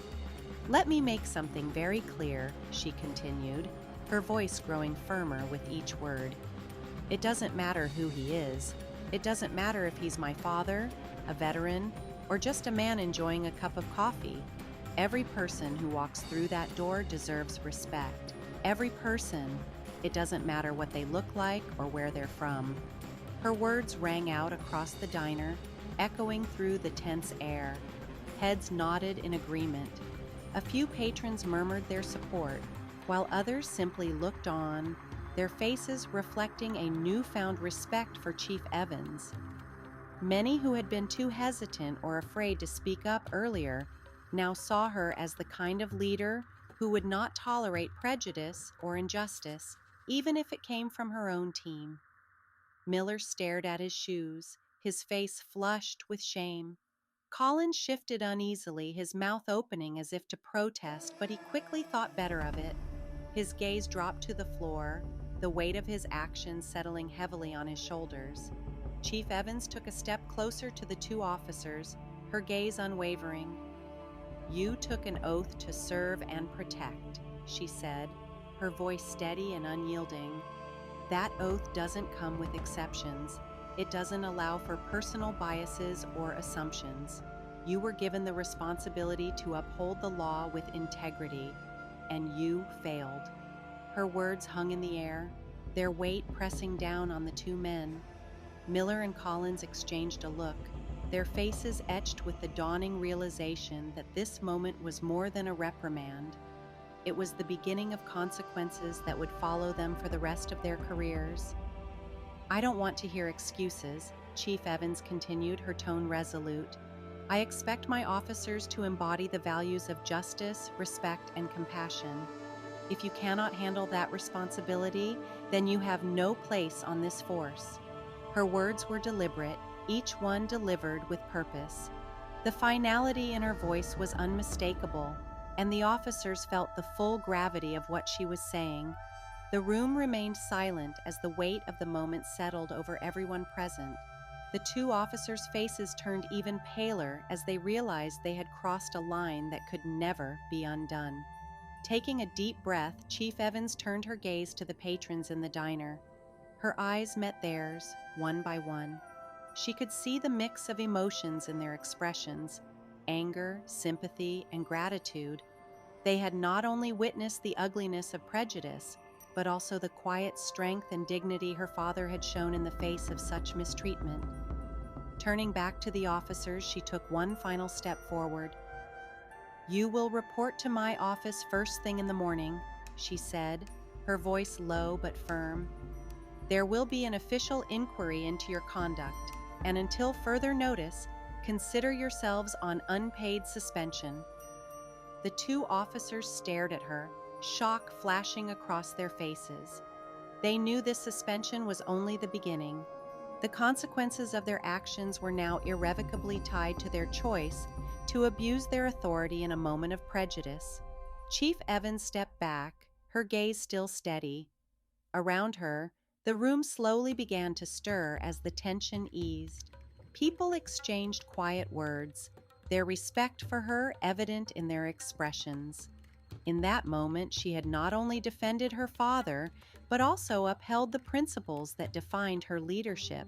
"Let me make something very clear," she continued, her voice growing firmer with each word. "It doesn't matter who he is. It doesn't matter if he's my father, a veteran, or just a man enjoying a cup of coffee. Every person who walks through that door deserves respect. Every person. It doesn't matter what they look like or where they're from. Her words rang out across the diner, echoing through the tense air. Heads nodded in agreement. A few patrons murmured their support, while others simply looked on, their faces reflecting a newfound respect for Chief Evans. Many who had been too hesitant or afraid to speak up earlier now saw her as the kind of leader who would not tolerate prejudice or injustice, even if it came from her own team. Miller stared at his shoes, his face flushed with shame. Collins shifted uneasily, his mouth opening as if to protest, but he quickly thought better of it. His gaze dropped to the floor, the weight of his actions settling heavily on his shoulders. Chief Evans took a step closer to the two officers, her gaze unwavering. "You took an oath to serve and protect," she said, her voice steady and unyielding. "That oath doesn't come with exceptions. It doesn't allow for personal biases or assumptions. You were given the responsibility to uphold the law with integrity, and you failed." Her words hung in the air, their weight pressing down on the two men. Miller and Collins exchanged a look, their faces etched with the dawning realization that this moment was more than a reprimand. It was the beginning of consequences that would follow them for the rest of their careers. "I don't want to hear excuses," Chief Evans continued, her tone resolute. "I expect my officers to embody the values of justice, respect, and compassion. If you cannot handle that responsibility, then you have no place on this force." Her words were deliberate, each one delivered with purpose. The finality in her voice was unmistakable, and the officers felt the full gravity of what she was saying. The room remained silent as the weight of the moment settled over everyone present. The two officers' faces turned even paler as they realized they had crossed a line that could never be undone. Taking a deep breath, Chief Evans turned her gaze to the patrons in the diner. Her eyes met theirs, one by one. She could see the mix of emotions in their expressions: anger, sympathy, and gratitude. They had not only witnessed the ugliness of prejudice, but also the quiet strength and dignity her father had shown in the face of such mistreatment. Turning back to the officers, she took one final step forward. "You will report to my office first thing in the morning," she said, her voice low but firm. "There will be an official inquiry into your conduct, and until further notice, consider yourselves on unpaid suspension." The two officers stared at her, shock flashing across their faces. They knew this suspension was only the beginning. The consequences of their actions were now irrevocably tied to their choice to abuse their authority in a moment of prejudice. Chief Evans stepped back, her gaze still steady. Around her, the room slowly began to stir as the tension eased. People exchanged quiet words, their respect for her evident in their expressions. In that moment, she had not only defended her father, but also upheld the principles that defined her leadership.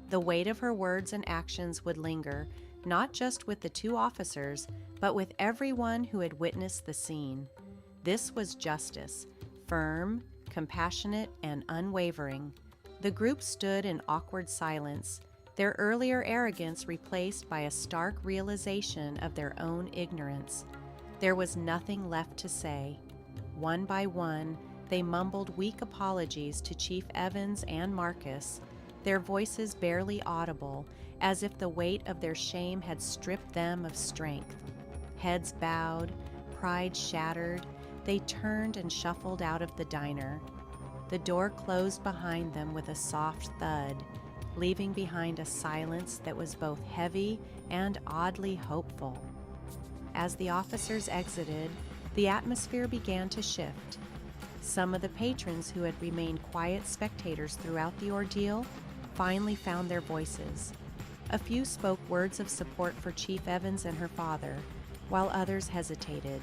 The weight of her words and actions would linger, not just with the two officers, but with everyone who had witnessed the scene. This was justice, firm, compassionate, and unwavering. The group stood in awkward silence, their earlier arrogance replaced by a stark realization of their own ignorance. There was nothing left to say. One by one, they mumbled weak apologies to Chief Evans and Marcus, their voices barely audible, as if the weight of their shame had stripped them of strength. Heads bowed, pride shattered, they turned and shuffled out of the diner. The door closed behind them with a soft thud, leaving behind a silence that was both heavy and oddly hopeful. As the officers exited, the atmosphere began to shift. Some of the patrons who had remained quiet spectators throughout the ordeal finally found their voices. A few spoke words of support for Chief Evans and her father, while others hesitated,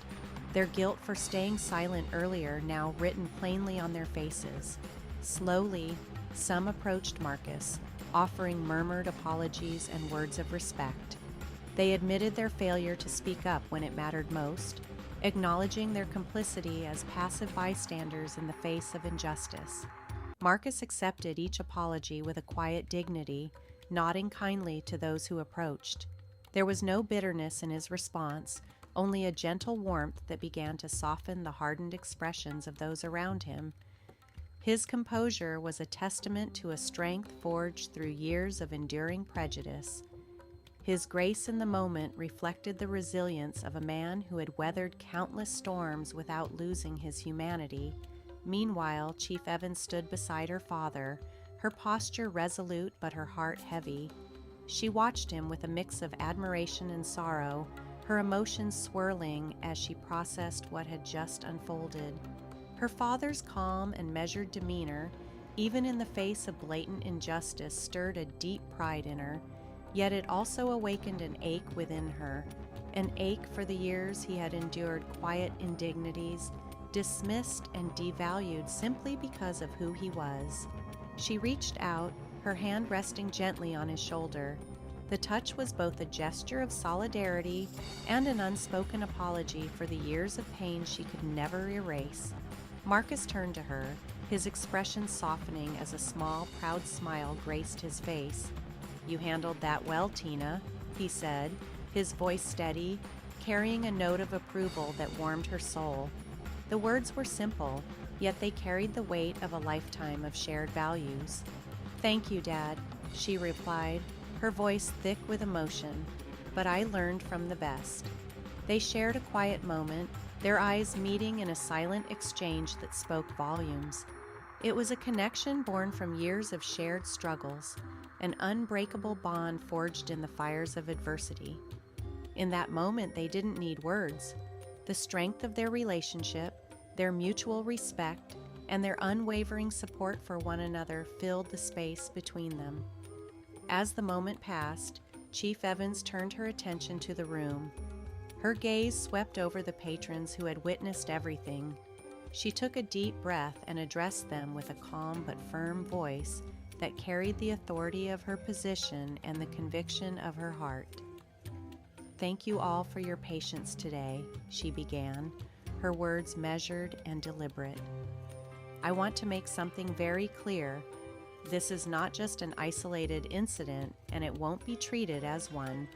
their guilt for staying silent earlier now written plainly on their faces. Slowly, some approached Marcus, offering murmured apologies and words of respect. They admitted their failure to speak up when it mattered most, acknowledging their complicity as passive bystanders in the face of injustice. Marcus accepted each apology with a quiet dignity, nodding kindly to those who approached. There was no bitterness in his response, only a gentle warmth that began to soften the hardened expressions of those around him. His composure was a testament to a strength forged through years of enduring prejudice. His grace in the moment reflected the resilience of a man who had weathered countless storms without losing his humanity. Meanwhile, Chief Evans stood beside her father, her posture resolute but her heart heavy. She watched him with a mix of admiration and sorrow, her emotions swirling as she processed what had just unfolded. Her father's calm and measured demeanor, even in the face of blatant injustice, stirred a deep pride in her, yet it also awakened an ache within her, an ache for the years he had endured quiet indignities, dismissed and devalued simply because of who he was. She reached out, her hand resting gently on his shoulder. The touch was both a gesture of solidarity and an unspoken apology for the years of pain she could never erase. Marcus turned to her, his expression softening as a small, proud smile graced his face. "You handled that well, Tina," he said, his voice steady, carrying a note of approval that warmed her soul. The words were simple, yet they carried the weight of a lifetime of shared values. "Thank you, Dad," she replied, her voice thick with emotion, "but I learned from the best." They shared a quiet moment, their eyes meeting in a silent exchange that spoke volumes. It was a connection born from years of shared struggles, an unbreakable bond forged in the fires of adversity. In that moment, they didn't need words. The strength of their relationship, their mutual respect, and their unwavering support for one another filled the space between them. As the moment passed, Chief Evans turned her attention to the room. Her gaze swept over the patrons who had witnessed everything. She took a deep breath and addressed them with a calm but firm voice that carried the authority of her position and the conviction of her heart. "Thank you all for your patience today," she began, her words measured and deliberate. "I want to make something very clear. This is not just an isolated incident, and it won't be treated as one.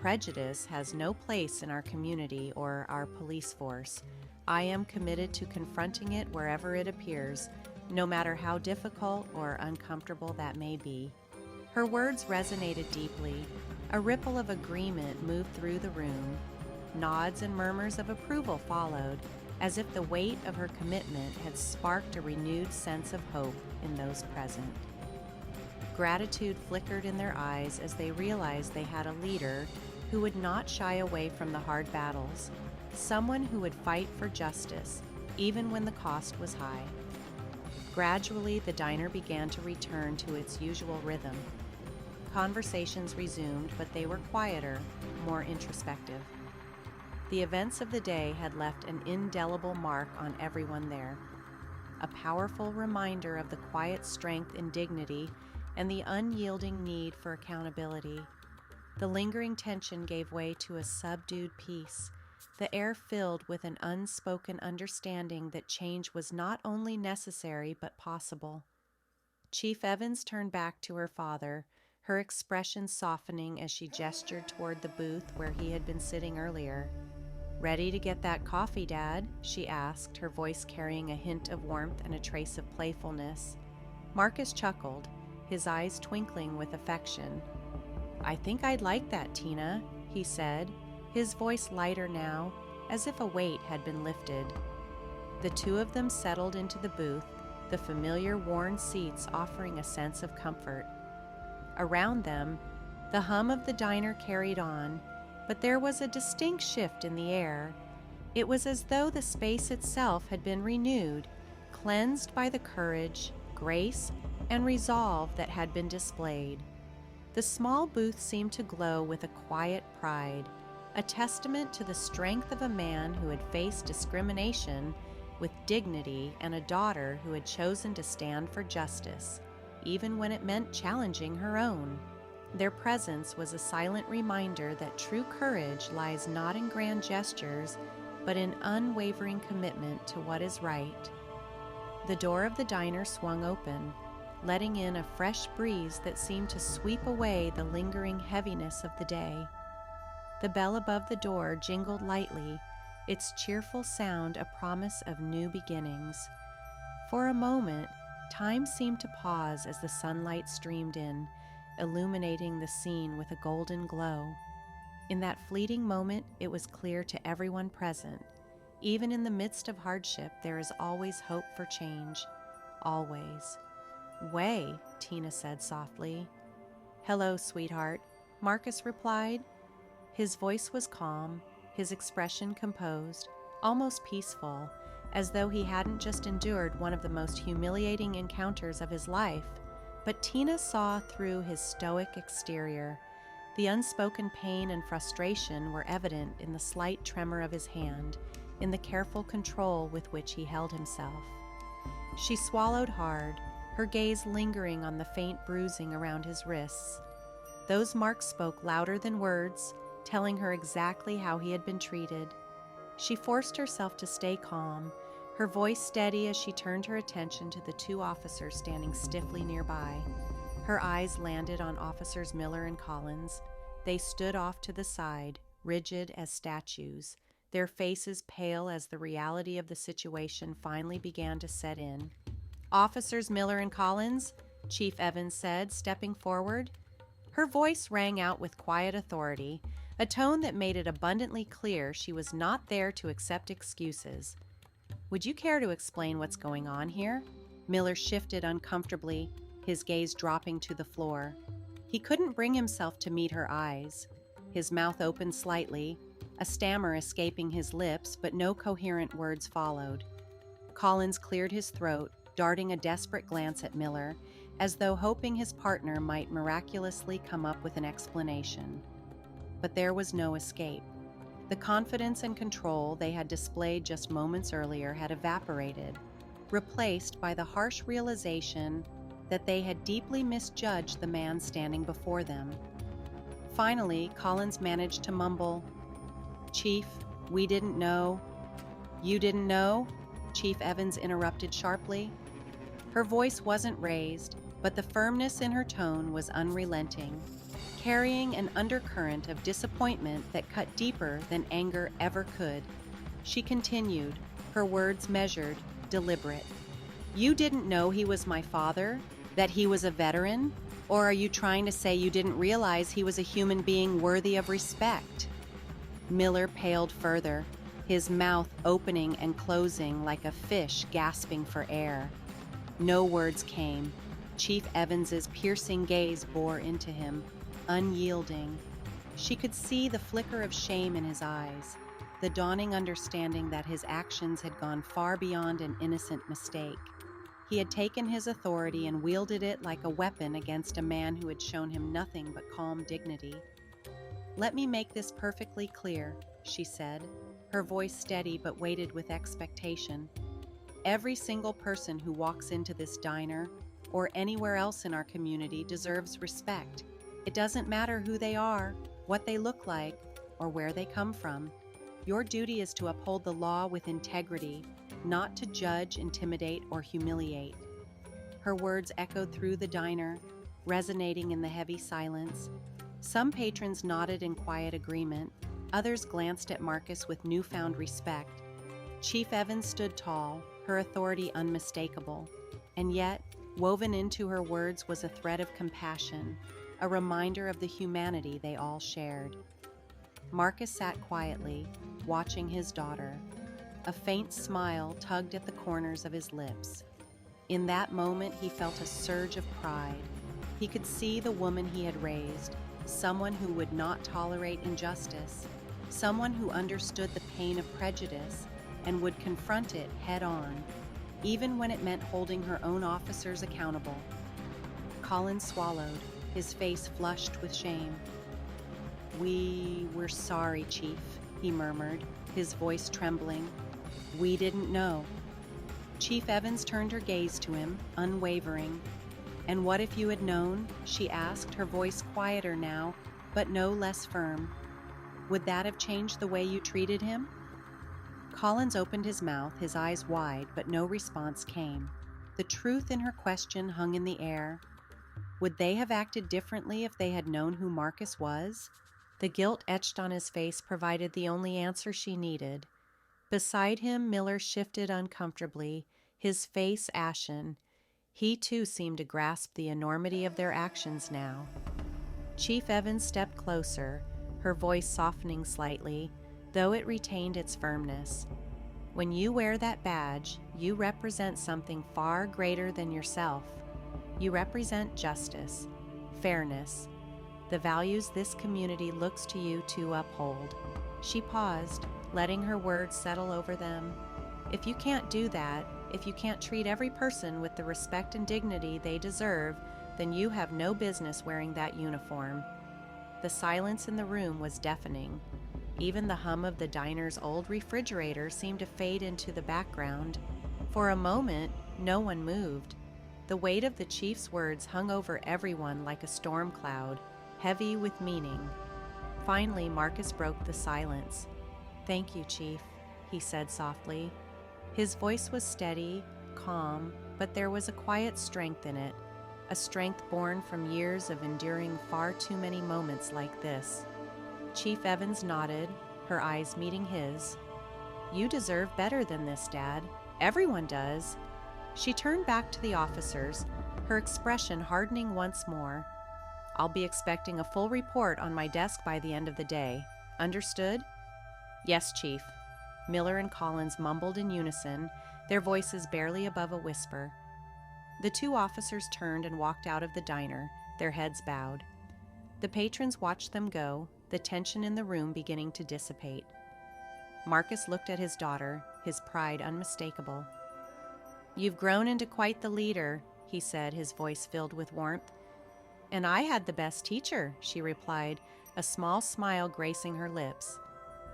Prejudice has no place in our community or our police force. I am committed to confronting it wherever it appears, no matter how difficult or uncomfortable that may be." Her words resonated deeply. A ripple of agreement moved through the room. Nods and murmurs of approval followed, as if the weight of her commitment had sparked a renewed sense of hope in those present. Gratitude flickered in their eyes as they realized they had a leader who would not shy away from the hard battles, someone who would fight for justice, even when the cost was high. Gradually, the diner began to return to its usual rhythm. Conversations resumed, but they were quieter, more introspective. The events of the day had left an indelible mark on everyone there, a powerful reminder of the quiet strength and dignity and the unyielding need for accountability. The lingering tension gave way to a subdued peace, the air filled with an unspoken understanding that change was not only necessary but possible. Chief Evans turned back to her father, her expression softening as she gestured toward the booth where he had been sitting earlier. "Ready to get that coffee, Dad?" she asked, her voice carrying a hint of warmth and a trace of playfulness. Marcus chuckled, his eyes twinkling with affection. "I think I'd like that, Tina," he said, his voice lighter now, as if a weight had been lifted. The two of them settled into the booth, the familiar worn seats offering a sense of comfort. Around them, the hum of the diner carried on, but there was a distinct shift in the air. It was as though the space itself had been renewed, cleansed by the courage, grace, and resolve that had been displayed. The small booth seemed to glow with a quiet pride, a testament to the strength of a man who had faced discrimination with dignity and a daughter who had chosen to stand for justice, even when it meant challenging her own. Their presence was a silent reminder that true courage lies not in grand gestures, but in unwavering commitment to what is right. The door of the diner swung open, letting in a fresh breeze that seemed to sweep away the lingering heaviness of the day. The bell above the door jingled lightly, its cheerful sound a promise of new beginnings. For a moment, time seemed to pause as the sunlight streamed in, illuminating the scene with a golden glow. In that fleeting moment, it was clear to everyone present, even in the midst of hardship, there is always hope for change. Always. "Way," Tina said softly. "Hello, sweetheart," Marcus replied. His voice was calm, his expression composed, almost peaceful, as though he hadn't just endured one of the most humiliating encounters of his life. But Tina saw through his stoic exterior. The unspoken pain and frustration were evident in the slight tremor of his hand, in the careful control with which he held himself. She swallowed hard, her gaze lingering on the faint bruising around his wrists. Those marks spoke louder than words, telling her exactly how he had been treated. She forced herself to stay calm, her voice steady as she turned her attention to the two officers standing stiffly nearby. Her eyes landed on Officers Miller and Collins. They stood off to the side, rigid as statues, their faces pale as the reality of the situation finally began to set in. "Officers Miller and Collins," Chief Evans said, stepping forward. Her voice rang out with quiet authority, a tone that made it abundantly clear she was not there to accept excuses. "Would you care to explain what's going on here?" Miller shifted uncomfortably, his gaze dropping to the floor. He couldn't bring himself to meet her eyes. His mouth opened slightly, a stammer escaping his lips, but no coherent words followed. Collins cleared his throat, darting a desperate glance at Miller, as though hoping his partner might miraculously come up with an explanation. But there was no escape. The confidence and control they had displayed just moments earlier had evaporated, replaced by the harsh realization that they had deeply misjudged the man standing before them. Finally, Collins managed to mumble, "Chief, we didn't know." "You didn't know?" Chief Evans interrupted sharply. Her voice wasn't raised, but the firmness in her tone was unrelenting, carrying an undercurrent of disappointment that cut deeper than anger ever could. She continued, her words measured, deliberate. "You didn't know he was my father? That he was a veteran? Or are you trying to say you didn't realize he was a human being worthy of respect?" Miller paled further, his mouth opening and closing like a fish gasping for air. No words came. Chief Evans's piercing gaze bore into him, unyielding. She could see the flicker of shame in his eyes, the dawning understanding that his actions had gone far beyond an innocent mistake. He had taken his authority and wielded it like a weapon against a man who had shown him nothing but calm dignity. "Let me make this perfectly clear," she said, her voice steady but weighted with expectation. "Every single person who walks into this diner or anywhere else in our community deserves respect. It doesn't matter who they are, what they look like, or where they come from. Your duty is to uphold the law with integrity, not to judge, intimidate, or humiliate." Her words echoed through the diner, resonating in the heavy silence. Some patrons nodded in quiet agreement, others glanced at Marcus with newfound respect. Chief Evans stood tall, her authority unmistakable, and yet, woven into her words was a thread of compassion, a reminder of the humanity they all shared. Marcus sat quietly, watching his daughter. A faint smile tugged at the corners of his lips. In that moment, he felt a surge of pride. He could see the woman he had raised, someone who would not tolerate injustice, someone who understood the pain of prejudice and would confront it head-on, even when it meant holding her own officers accountable. Collins swallowed, his face flushed with shame. "We're sorry, Chief," he murmured, his voice trembling. "We didn't know." Chief Evans turned her gaze to him, unwavering. "And what if you had known?" she asked, her voice quieter now, but no less firm. "Would that have changed the way you treated him?" Collins opened his mouth, his eyes wide, but no response came. The truth in her question hung in the air. Would they have acted differently if they had known who Marcus was? The guilt etched on his face provided the only answer she needed. Beside him, Miller shifted uncomfortably, his face ashen. He too seemed to grasp the enormity of their actions now. Chief Evans stepped closer, her voice softening slightly, though it retained its firmness. "When you wear that badge, you represent something far greater than yourself. You represent justice, fairness, the values this community looks to you to uphold." She paused, letting her words settle over them. "If you can't do that, if you can't treat every person with the respect and dignity they deserve, then you have no business wearing that uniform." The silence in the room was deafening. Even the hum of the diner's old refrigerator seemed to fade into the background. For a moment, no one moved. The weight of the chief's words hung over everyone like a storm cloud, heavy with meaning. Finally, Marcus broke the silence. "Thank you, Chief," he said softly. His voice was steady, calm, but there was a quiet strength in it, a strength born from years of enduring far too many moments like this. Chief Evans nodded, her eyes meeting his. "You deserve better than this, Dad. Everyone does." She turned back to the officers, her expression hardening once more. "I'll be expecting a full report on my desk by the end of the day. Understood?" "Yes, Chief." Miller and Collins mumbled in unison, their voices barely above a whisper. The two officers turned and walked out of the diner, their heads bowed. The patrons watched them go, the tension in the room beginning to dissipate. Marcus looked at his daughter, his pride unmistakable. "You've grown into quite the leader," he said, his voice filled with warmth. "And I had the best teacher," she replied, a small smile gracing her lips.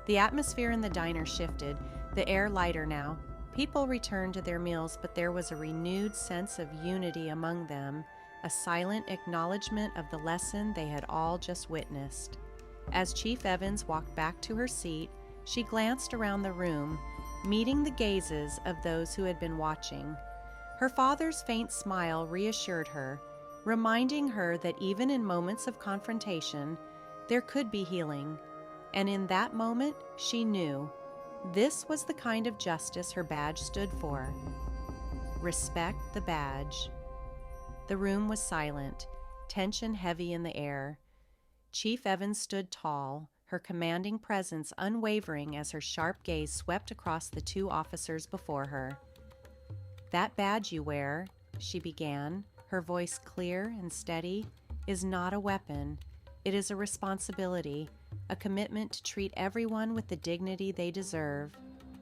The atmosphere in the diner shifted, the air lighter now. People returned to their meals, but there was a renewed sense of unity among them, a silent acknowledgement of the lesson they had all just witnessed. As Chief Evans walked back to her seat, she glanced around the room, meeting the gazes of those who had been watching. Her father's faint smile reassured her, reminding her that even in moments of confrontation, there could be healing. And in that moment, she knew this was the kind of justice her badge stood for. Respect the badge. The room was silent, tension heavy in the air. Chief Evans stood tall, her commanding presence unwavering as her sharp gaze swept across the two officers before her. "That badge you wear," she began, her voice clear and steady, "is not a weapon. It is a responsibility, a commitment to treat everyone with the dignity they deserve."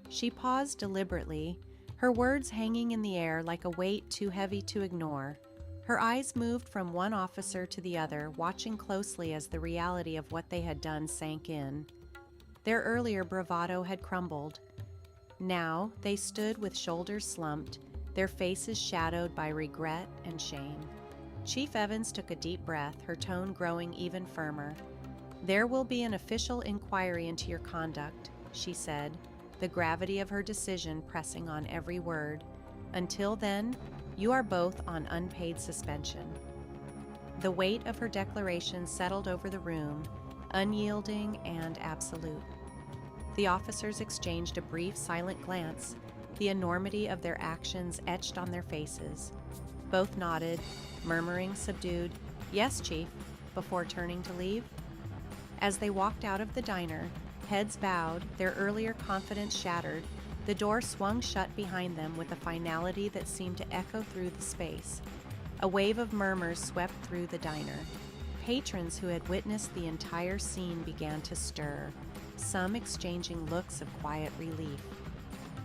She paused deliberately, her words hanging in the air like a weight too heavy to ignore. Her eyes moved from one officer to the other, watching closely as the reality of what they had done sank in. Their earlier bravado had crumbled. Now they stood with shoulders slumped, their faces shadowed by regret and shame. Chief Evans took a deep breath, her tone growing even firmer. "There will be an official inquiry into your conduct," she said, the gravity of her decision pressing on every word. "Until then, you are both on unpaid suspension." The weight of her declaration settled over the room, unyielding and absolute. The officers exchanged a brief, silent glance, the enormity of their actions etched on their faces. Both nodded, murmuring subdued, "Yes, Chief," before turning to leave. As they walked out of the diner, heads bowed, their earlier confidence shattered, the door swung shut behind them with a finality that seemed to echo through the space. A wave of murmurs swept through the diner. Patrons who had witnessed the entire scene began to stir, some exchanging looks of quiet relief.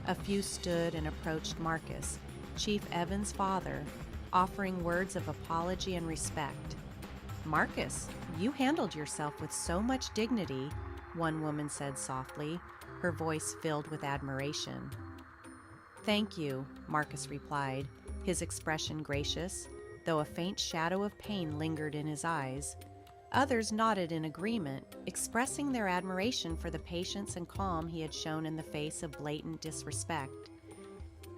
A few stood and approached Marcus, Chief Evans' father, offering words of apology and respect. "Marcus, you handled yourself with so much dignity," one woman said softly, her voice filled with admiration. "Thank you," Marcus replied, his expression gracious. though a faint shadow of pain lingered in his eyes. Others nodded in agreement, expressing their admiration for the patience and calm he had shown in the face of blatant disrespect.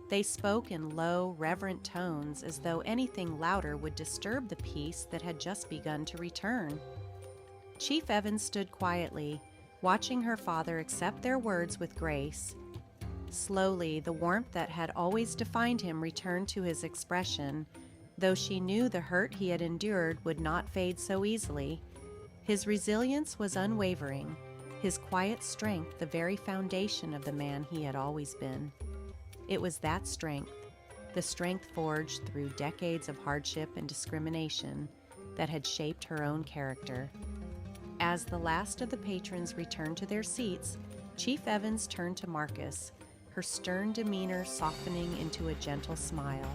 They spoke in low, reverent tones as though anything louder would disturb the peace that had just begun to return. Chief Evans stood quietly, watching her father accept their words with grace. Slowly, the warmth that had always defined him returned to his expression, though she knew the hurt he had endured would not fade so easily. His resilience was unwavering, his quiet strength the very foundation of the man he had always been. It was that strength, the strength forged through decades of hardship and discrimination, that had shaped her own character. As the last of the patrons returned to their seats, Chief Evans turned to Marcus, her stern demeanor softening into a gentle smile.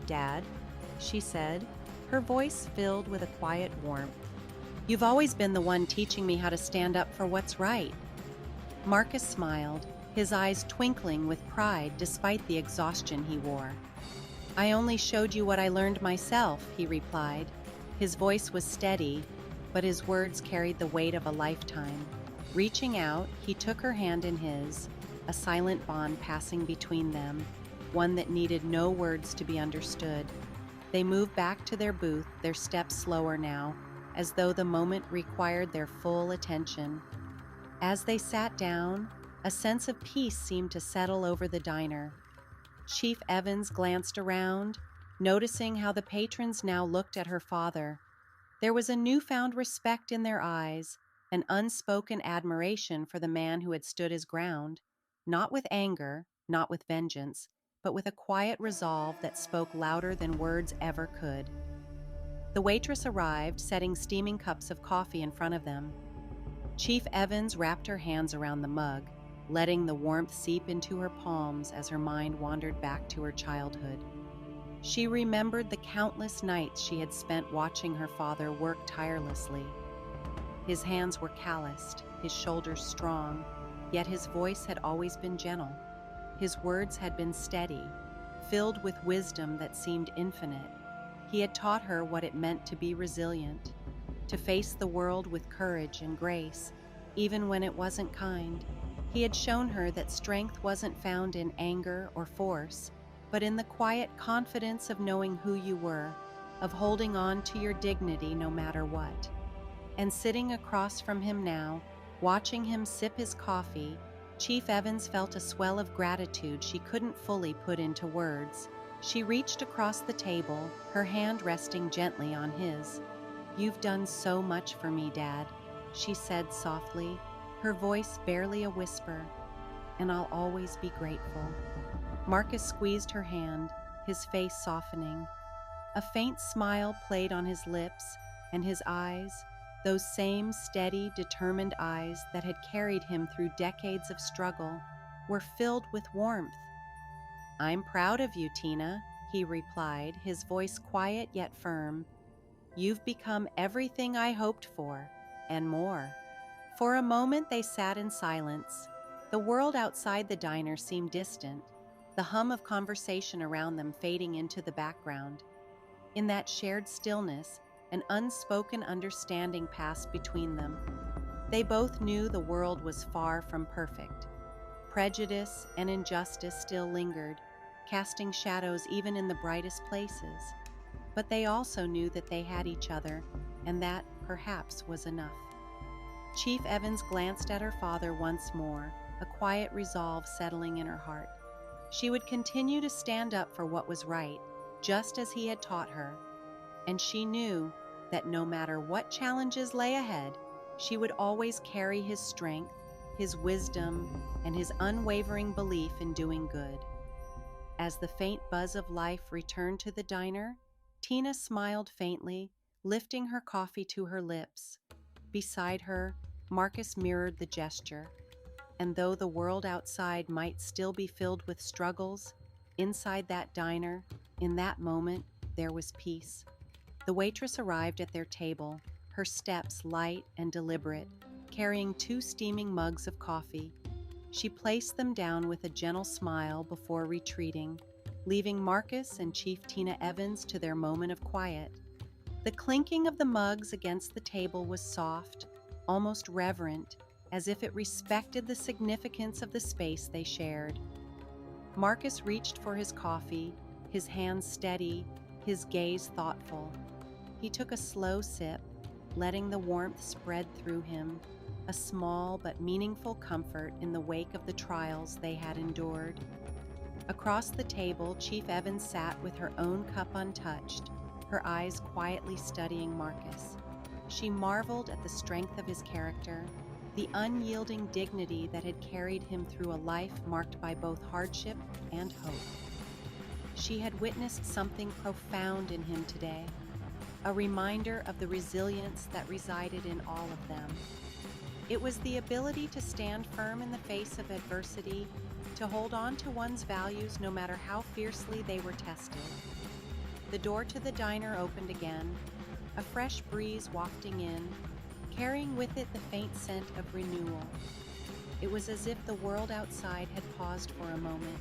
"Dad," she said, her voice filled with a quiet warmth, "you've always been the one teaching me how to stand up for what's right." Marcus smiled, his eyes twinkling with pride despite the exhaustion he wore. "I only showed you what I learned myself," he replied. His voice was steady, but his words carried the weight of a lifetime. Reaching out, he took her hand in his, a silent bond passing between them, one that needed no words to be understood. They moved back to their booth, their steps slower now, as though the moment required their full attention. As they sat down, a sense of peace seemed to settle over the diner. Chief Evans glanced around, noticing how the patrons now looked at her father. There was a newfound respect in their eyes, an unspoken admiration for the man who had stood his ground, not with anger, not with vengeance, but with a quiet resolve that spoke louder than words ever could. The waitress arrived, setting steaming cups of coffee in front of them. Chief Evans wrapped her hands around the mug, letting the warmth seep into her palms as her mind wandered back to her childhood. She remembered the countless nights she had spent watching her father work tirelessly. His hands were calloused, his shoulders strong, yet his voice had always been gentle. His words had been steady, filled with wisdom that seemed infinite. He had taught her what it meant to be resilient, to face the world with courage and grace, even when it wasn't kind. He had shown her that strength wasn't found in anger or force, but in the quiet confidence of knowing who you were, of holding on to your dignity no matter what. And sitting across from him now, watching him sip his coffee, Chief Evans felt a swell of gratitude she couldn't fully put into words. She reached across the table, her hand resting gently on his. "You've done so much for me, Dad," she said softly, her voice barely a whisper, "and I'll always be grateful." Marcus squeezed her hand, his face softening. A faint smile played on his lips, and his eyes, those same steady, determined eyes that had carried him through decades of struggle, were filled with warmth. "I'm proud of you, Tina," he replied, his voice quiet yet firm. "You've become everything I hoped for, and more." For a moment they sat in silence. The world outside the diner seemed distant, the hum of conversation around them fading into the background. In that shared stillness, an unspoken understanding passed between them. They both knew the world was far from perfect. Prejudice and injustice still lingered, casting shadows even in the brightest places. But they also knew that they had each other, and that, perhaps, was enough. Chief Evans glanced at her father once more, a quiet resolve settling in her heart. She would continue to stand up for what was right, just as he had taught her. And she knew that no matter what challenges lay ahead, she would always carry his strength, his wisdom, and his unwavering belief in doing good. As the faint buzz of life returned to the diner, Tina smiled faintly, lifting her coffee to her lips. Beside her, Marcus mirrored the gesture. And though the world outside might still be filled with struggles, inside that diner, in that moment, there was peace. The waitress arrived at their table, her steps light and deliberate, carrying 2 steaming mugs of coffee. She placed them down with a gentle smile before retreating. leaving Marcus and Chief Tina Evans to their moment of quiet. The clinking of the mugs against the table was soft, almost reverent, as if it respected the significance of the space they shared. Marcus reached for his coffee, his hands steady, his gaze thoughtful. He took a slow sip, letting the warmth spread through him, a small but meaningful comfort in the wake of the trials they had endured. Across the table, Chief Evans sat with her own cup untouched, her eyes quietly studying Marcus. She marveled at the strength of his character, the unyielding dignity that had carried him through a life marked by both hardship and hope. She had witnessed something profound in him today, a reminder of the resilience that resided in all of them. It was the ability to stand firm in the face of adversity, to hold on to one's values no matter how fiercely they were tested. The door to the diner opened again, a fresh breeze wafting in, carrying with it the faint scent of renewal. It was as if the world outside had paused for a moment,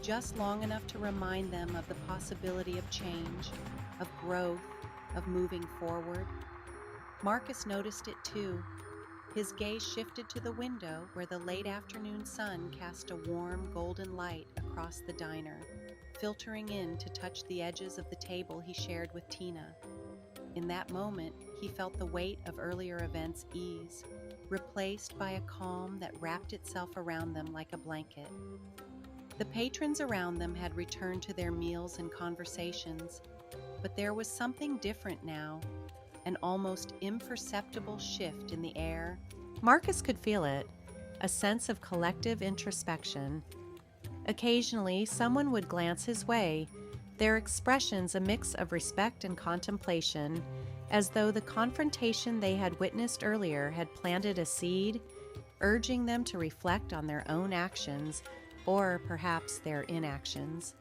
just long enough to remind them of the possibility of change, of growth, of moving forward. Marcus noticed it too. His gaze shifted to the window where the late afternoon sun cast a warm golden light across the diner, filtering in to touch the edges of the table he shared with Tina. In that moment, he felt the weight of earlier events ease, replaced by a calm that wrapped itself around them like a blanket. The patrons around them had returned to their meals and conversations, but there was something different now, an almost imperceptible shift in the air. Marcus could feel it, a sense of collective introspection. Occasionally, someone would glance his way, their expressions a mix of respect and contemplation, as though the confrontation they had witnessed earlier had planted a seed, urging them to reflect on their own actions, or perhaps their inactions.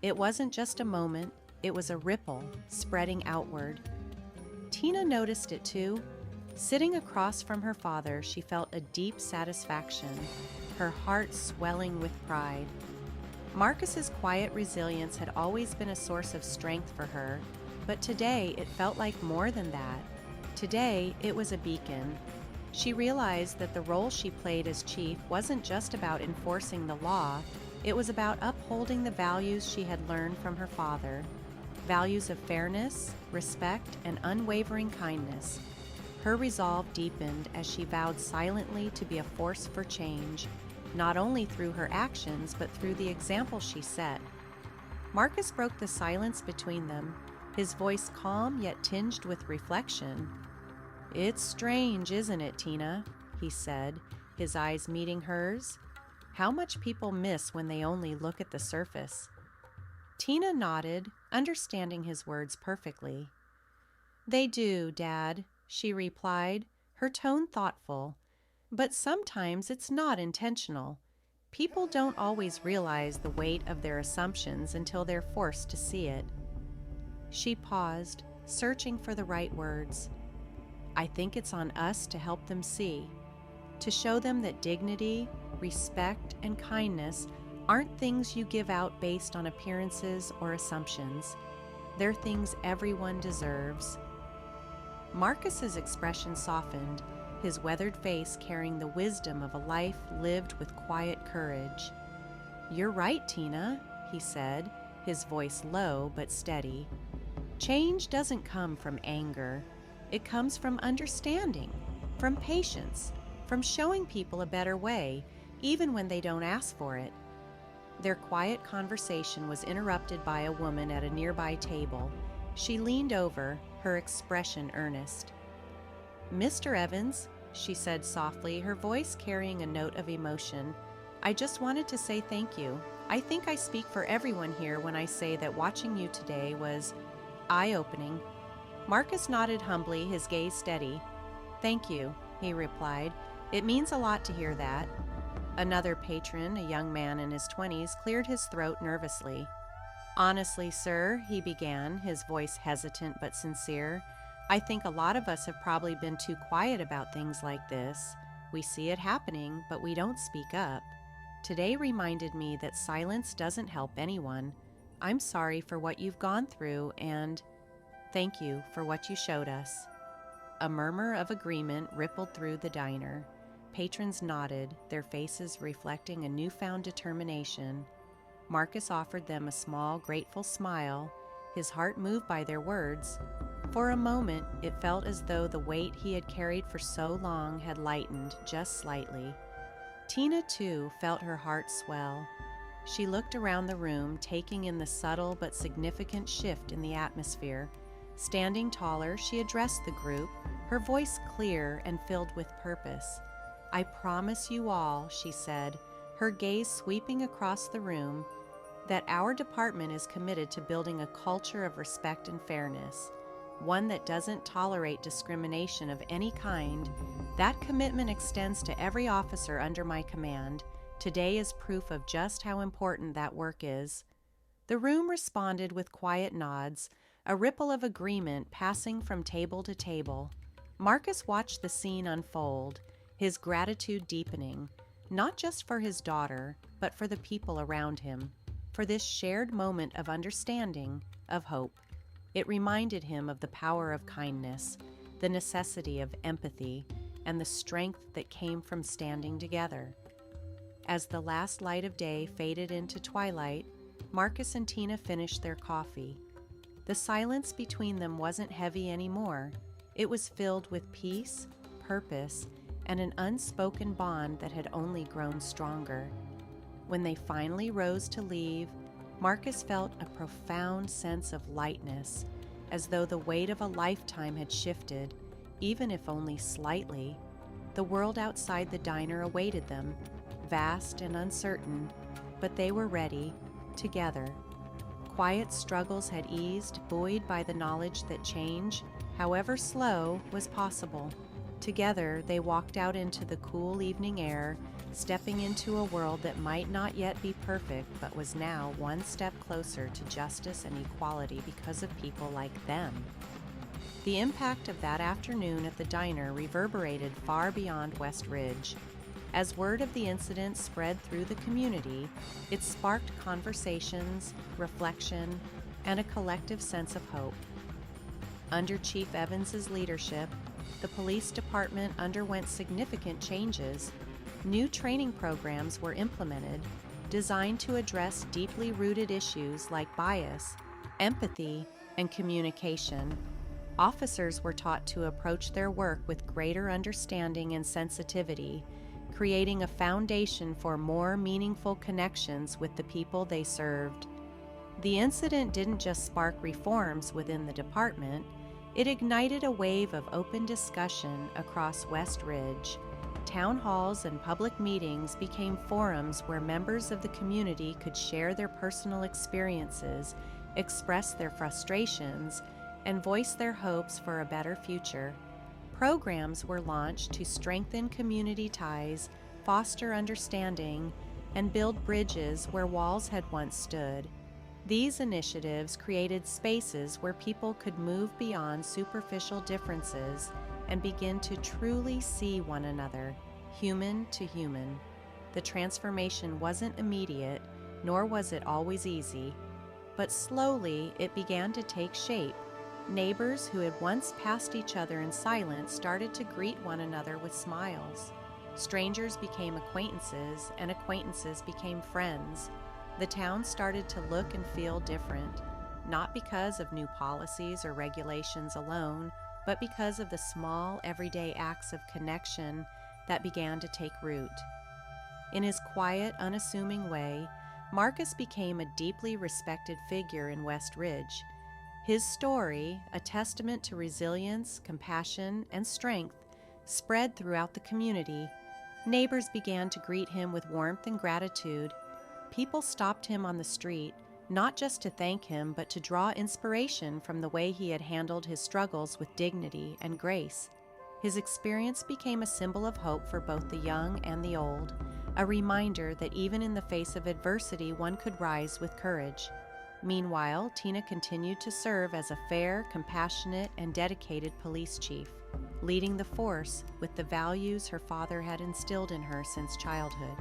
It wasn't just a moment, it was a ripple spreading outward. Tina noticed it too. Sitting across from her father, she felt a deep satisfaction, her heart swelling with pride. Marcus's quiet resilience had always been a source of strength for her, but today it felt like more than that. Today, it was a beacon. She realized that the role she played as chief wasn't just about enforcing the law, it was about upholding the values she had learned from her father. Values of fairness, respect, and unwavering kindness. Her resolve deepened as she vowed silently to be a force for change, not only through her actions, but through the example she set. Marcus broke the silence between them, his voice calm yet tinged with reflection. "It's strange, isn't it, Tina?" he said, his eyes meeting hers. "How much people miss when they only look at the surface." Tina nodded, understanding his words perfectly. "They do, Dad," she replied, her tone thoughtful. "But sometimes it's not intentional. People don't always realize the weight of their assumptions until they're forced to see it." She paused, searching for the right words. "I think it's on us to help them see, to show them that dignity, respect, and kindness aren't things you give out based on appearances or assumptions. They're things everyone deserves." Marcus's expression softened, his weathered face carrying the wisdom of a life lived with quiet courage. "You're right, Tina," he said, his voice low but steady. "Change doesn't come from anger. It comes from understanding, from patience, from showing people a better way, even when they don't ask for it." Their quiet conversation was interrupted by a woman at a nearby table. She leaned over, her expression earnest. "Mr. Evans," she said softly, her voice carrying a note of emotion, "I just wanted to say thank you. I think I speak for everyone here when I say that watching you today was eye-opening." Marcus nodded humbly, his gaze steady. "Thank you," he replied. "It means a lot to hear that." Another patron, a young man in his 20s, cleared his throat nervously. "Honestly, sir," he began, his voice hesitant but sincere, "I think a lot of us have probably been too quiet about things like this. We see it happening, but we don't speak up. Today reminded me that silence doesn't help anyone. I'm sorry for what you've gone through, and thank you for what you showed us." A murmur of agreement rippled through the diner. Patrons nodded, their faces reflecting a newfound determination. Marcus offered them a small, grateful smile, his heart moved by their words. For a moment, it felt as though the weight he had carried for so long had lightened just slightly. Tina, too, felt her heart swell. She looked around the room, taking in the subtle but significant shift in the atmosphere. Standing taller, she addressed the group, her voice clear and filled with purpose. "I promise you all," she said, her gaze sweeping across the room, "that our department is committed to building a culture of respect and fairness, one that doesn't tolerate discrimination of any kind. That commitment extends to every officer under my command. Today is proof of just how important that work is." The room responded with quiet nods, a ripple of agreement passing from table to table. Marcus watched the scene unfold, his gratitude deepening, not just for his daughter, but for the people around him, for this shared moment of understanding, of hope. It reminded him of the power of kindness, the necessity of empathy, and the strength that came from standing together. As the last light of day faded into twilight, Marcus and Tina finished their coffee. The silence between them wasn't heavy anymore. It was filled with peace, purpose, and an unspoken bond that had only grown stronger. When they finally rose to leave, Marcus felt a profound sense of lightness, as though the weight of a lifetime had shifted, even if only slightly. The world outside the diner awaited them, vast and uncertain, but they were ready, together. Quiet struggles had eased, buoyed by the knowledge that change, however slow, was possible. Together, they walked out into the cool evening air, stepping into a world that might not yet be perfect, but was now one step closer to justice and equality because of people like them. The impact of that afternoon at the diner reverberated far beyond West Ridge. As word of the incident spread through the community, it sparked conversations, reflection, and a collective sense of hope. Under Chief Evans's leadership, the police department underwent significant changes. New training programs were implemented, designed to address deeply rooted issues like bias, empathy, and communication. Officers were taught to approach their work with greater understanding and sensitivity, creating a foundation for more meaningful connections with the people they served. The incident didn't just spark reforms within the department, it ignited a wave of open discussion across West Ridge. Town halls and public meetings became forums where members of the community could share their personal experiences, express their frustrations, and voice their hopes for a better future. Programs were launched to strengthen community ties, foster understanding, and build bridges where walls had once stood. These initiatives created spaces where people could move beyond superficial differences and begin to truly see one another, human to human. The transformation wasn't immediate, nor was it always easy, but slowly it began to take shape. Neighbors who had once passed each other in silence started to greet one another with smiles. Strangers became acquaintances, and acquaintances became friends. The town started to look and feel different, not because of new policies or regulations alone, but because of the small, everyday acts of connection that began to take root. In his quiet, unassuming way, Marcus became a deeply respected figure in West Ridge. His story, a testament to resilience, compassion, and strength, spread throughout the community. Neighbors began to greet him with warmth and gratitude. People stopped him on the street, not just to thank him, but to draw inspiration from the way he had handled his struggles with dignity and grace. His experience became a symbol of hope for both the young and the old, a reminder that even in the face of adversity, one could rise with courage. Meanwhile, Tina continued to serve as a fair, compassionate, and dedicated police chief, leading the force with the values her father had instilled in her since childhood.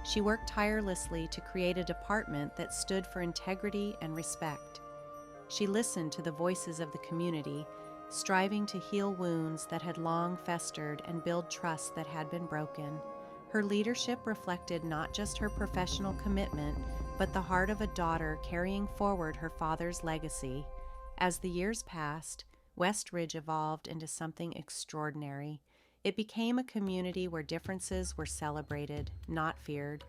She worked tirelessly to create a department that stood for integrity and respect. She listened to the voices of the community, striving to heal wounds that had long festered and build trust that had been broken. Her leadership reflected not just her professional commitment, but the heart of a daughter carrying forward her father's legacy. As the years passed, West Ridge evolved into something extraordinary. It became a community where differences were celebrated, not feared.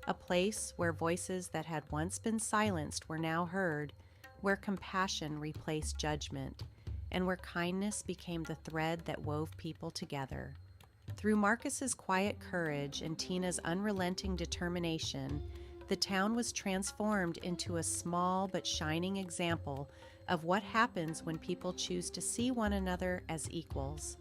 A place where voices that had once been silenced were now heard, where compassion replaced judgment, and where kindness became the thread that wove people together. Through Marcus's quiet courage and Tina's unrelenting determination, the town was transformed into a small but shining example of what happens when people choose to see one another as equals.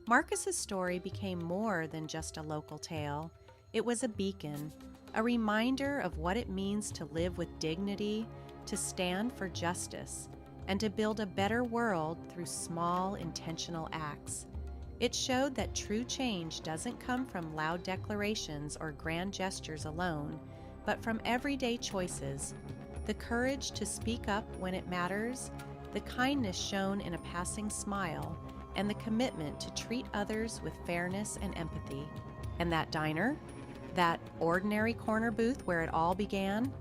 Marcus's story became more than just a local tale. It was a beacon, a reminder of what it means to live with dignity, to stand for justice, and to build a better world through small, intentional acts. It showed that true change doesn't come from loud declarations or grand gestures alone, but from everyday choices. The courage to speak up when it matters, the kindness shown in a passing smile, and the commitment to treat others with fairness and empathy. And that diner, that ordinary corner booth where it all began,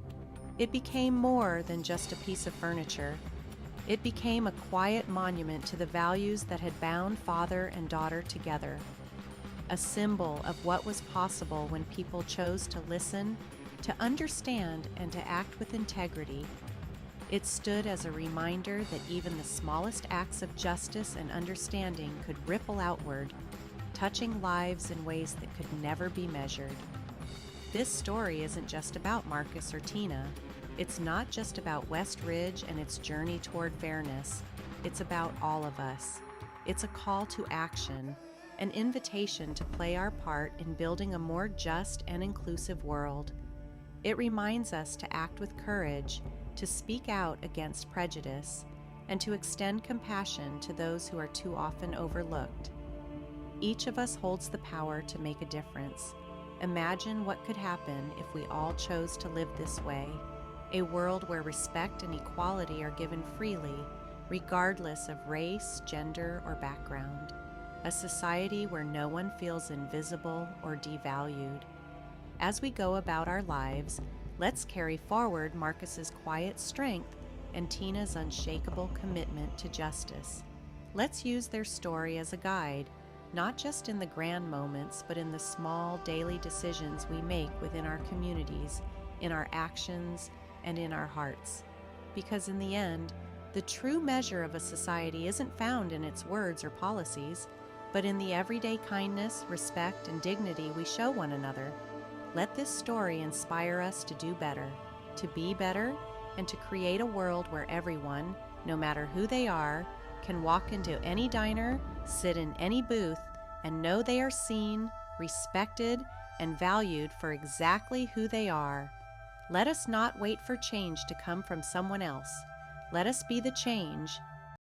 it became more than just a piece of furniture. It became a quiet monument to the values that had bound father and daughter together, a symbol of what was possible when people chose to listen, to understand, and to act with integrity. It stood as a reminder that even the smallest acts of justice and understanding could ripple outward, touching lives in ways that could never be measured. This story isn't just about Marcus or Tina. It's not just about West Ridge and its journey toward fairness. It's about all of us. It's a call to action, an invitation to play our part in building a more just and inclusive world. It reminds us to act with courage, to speak out against prejudice, and to extend compassion to those who are too often overlooked. Each of us holds the power to make a difference. Imagine what could happen if we all chose to live this way. A world where respect and equality are given freely, regardless of race, gender, or background. A society where no one feels invisible or devalued. As we go about our lives, let's carry forward Marcus's quiet strength and Tina's unshakable commitment to justice. Let's use their story as a guide, not just in the grand moments, but in the small daily decisions we make within our communities, in our actions, and in our hearts. Because in the end, the true measure of a society isn't found in its words or policies, but in the everyday kindness, respect, and dignity we show one another. Let this story inspire us to do better, to be better, and to create a world where everyone, no matter who they are, can walk into any diner, sit in any booth, and know they are seen, respected, and valued for exactly who they are. Let us not wait for change to come from someone else. Let us be the change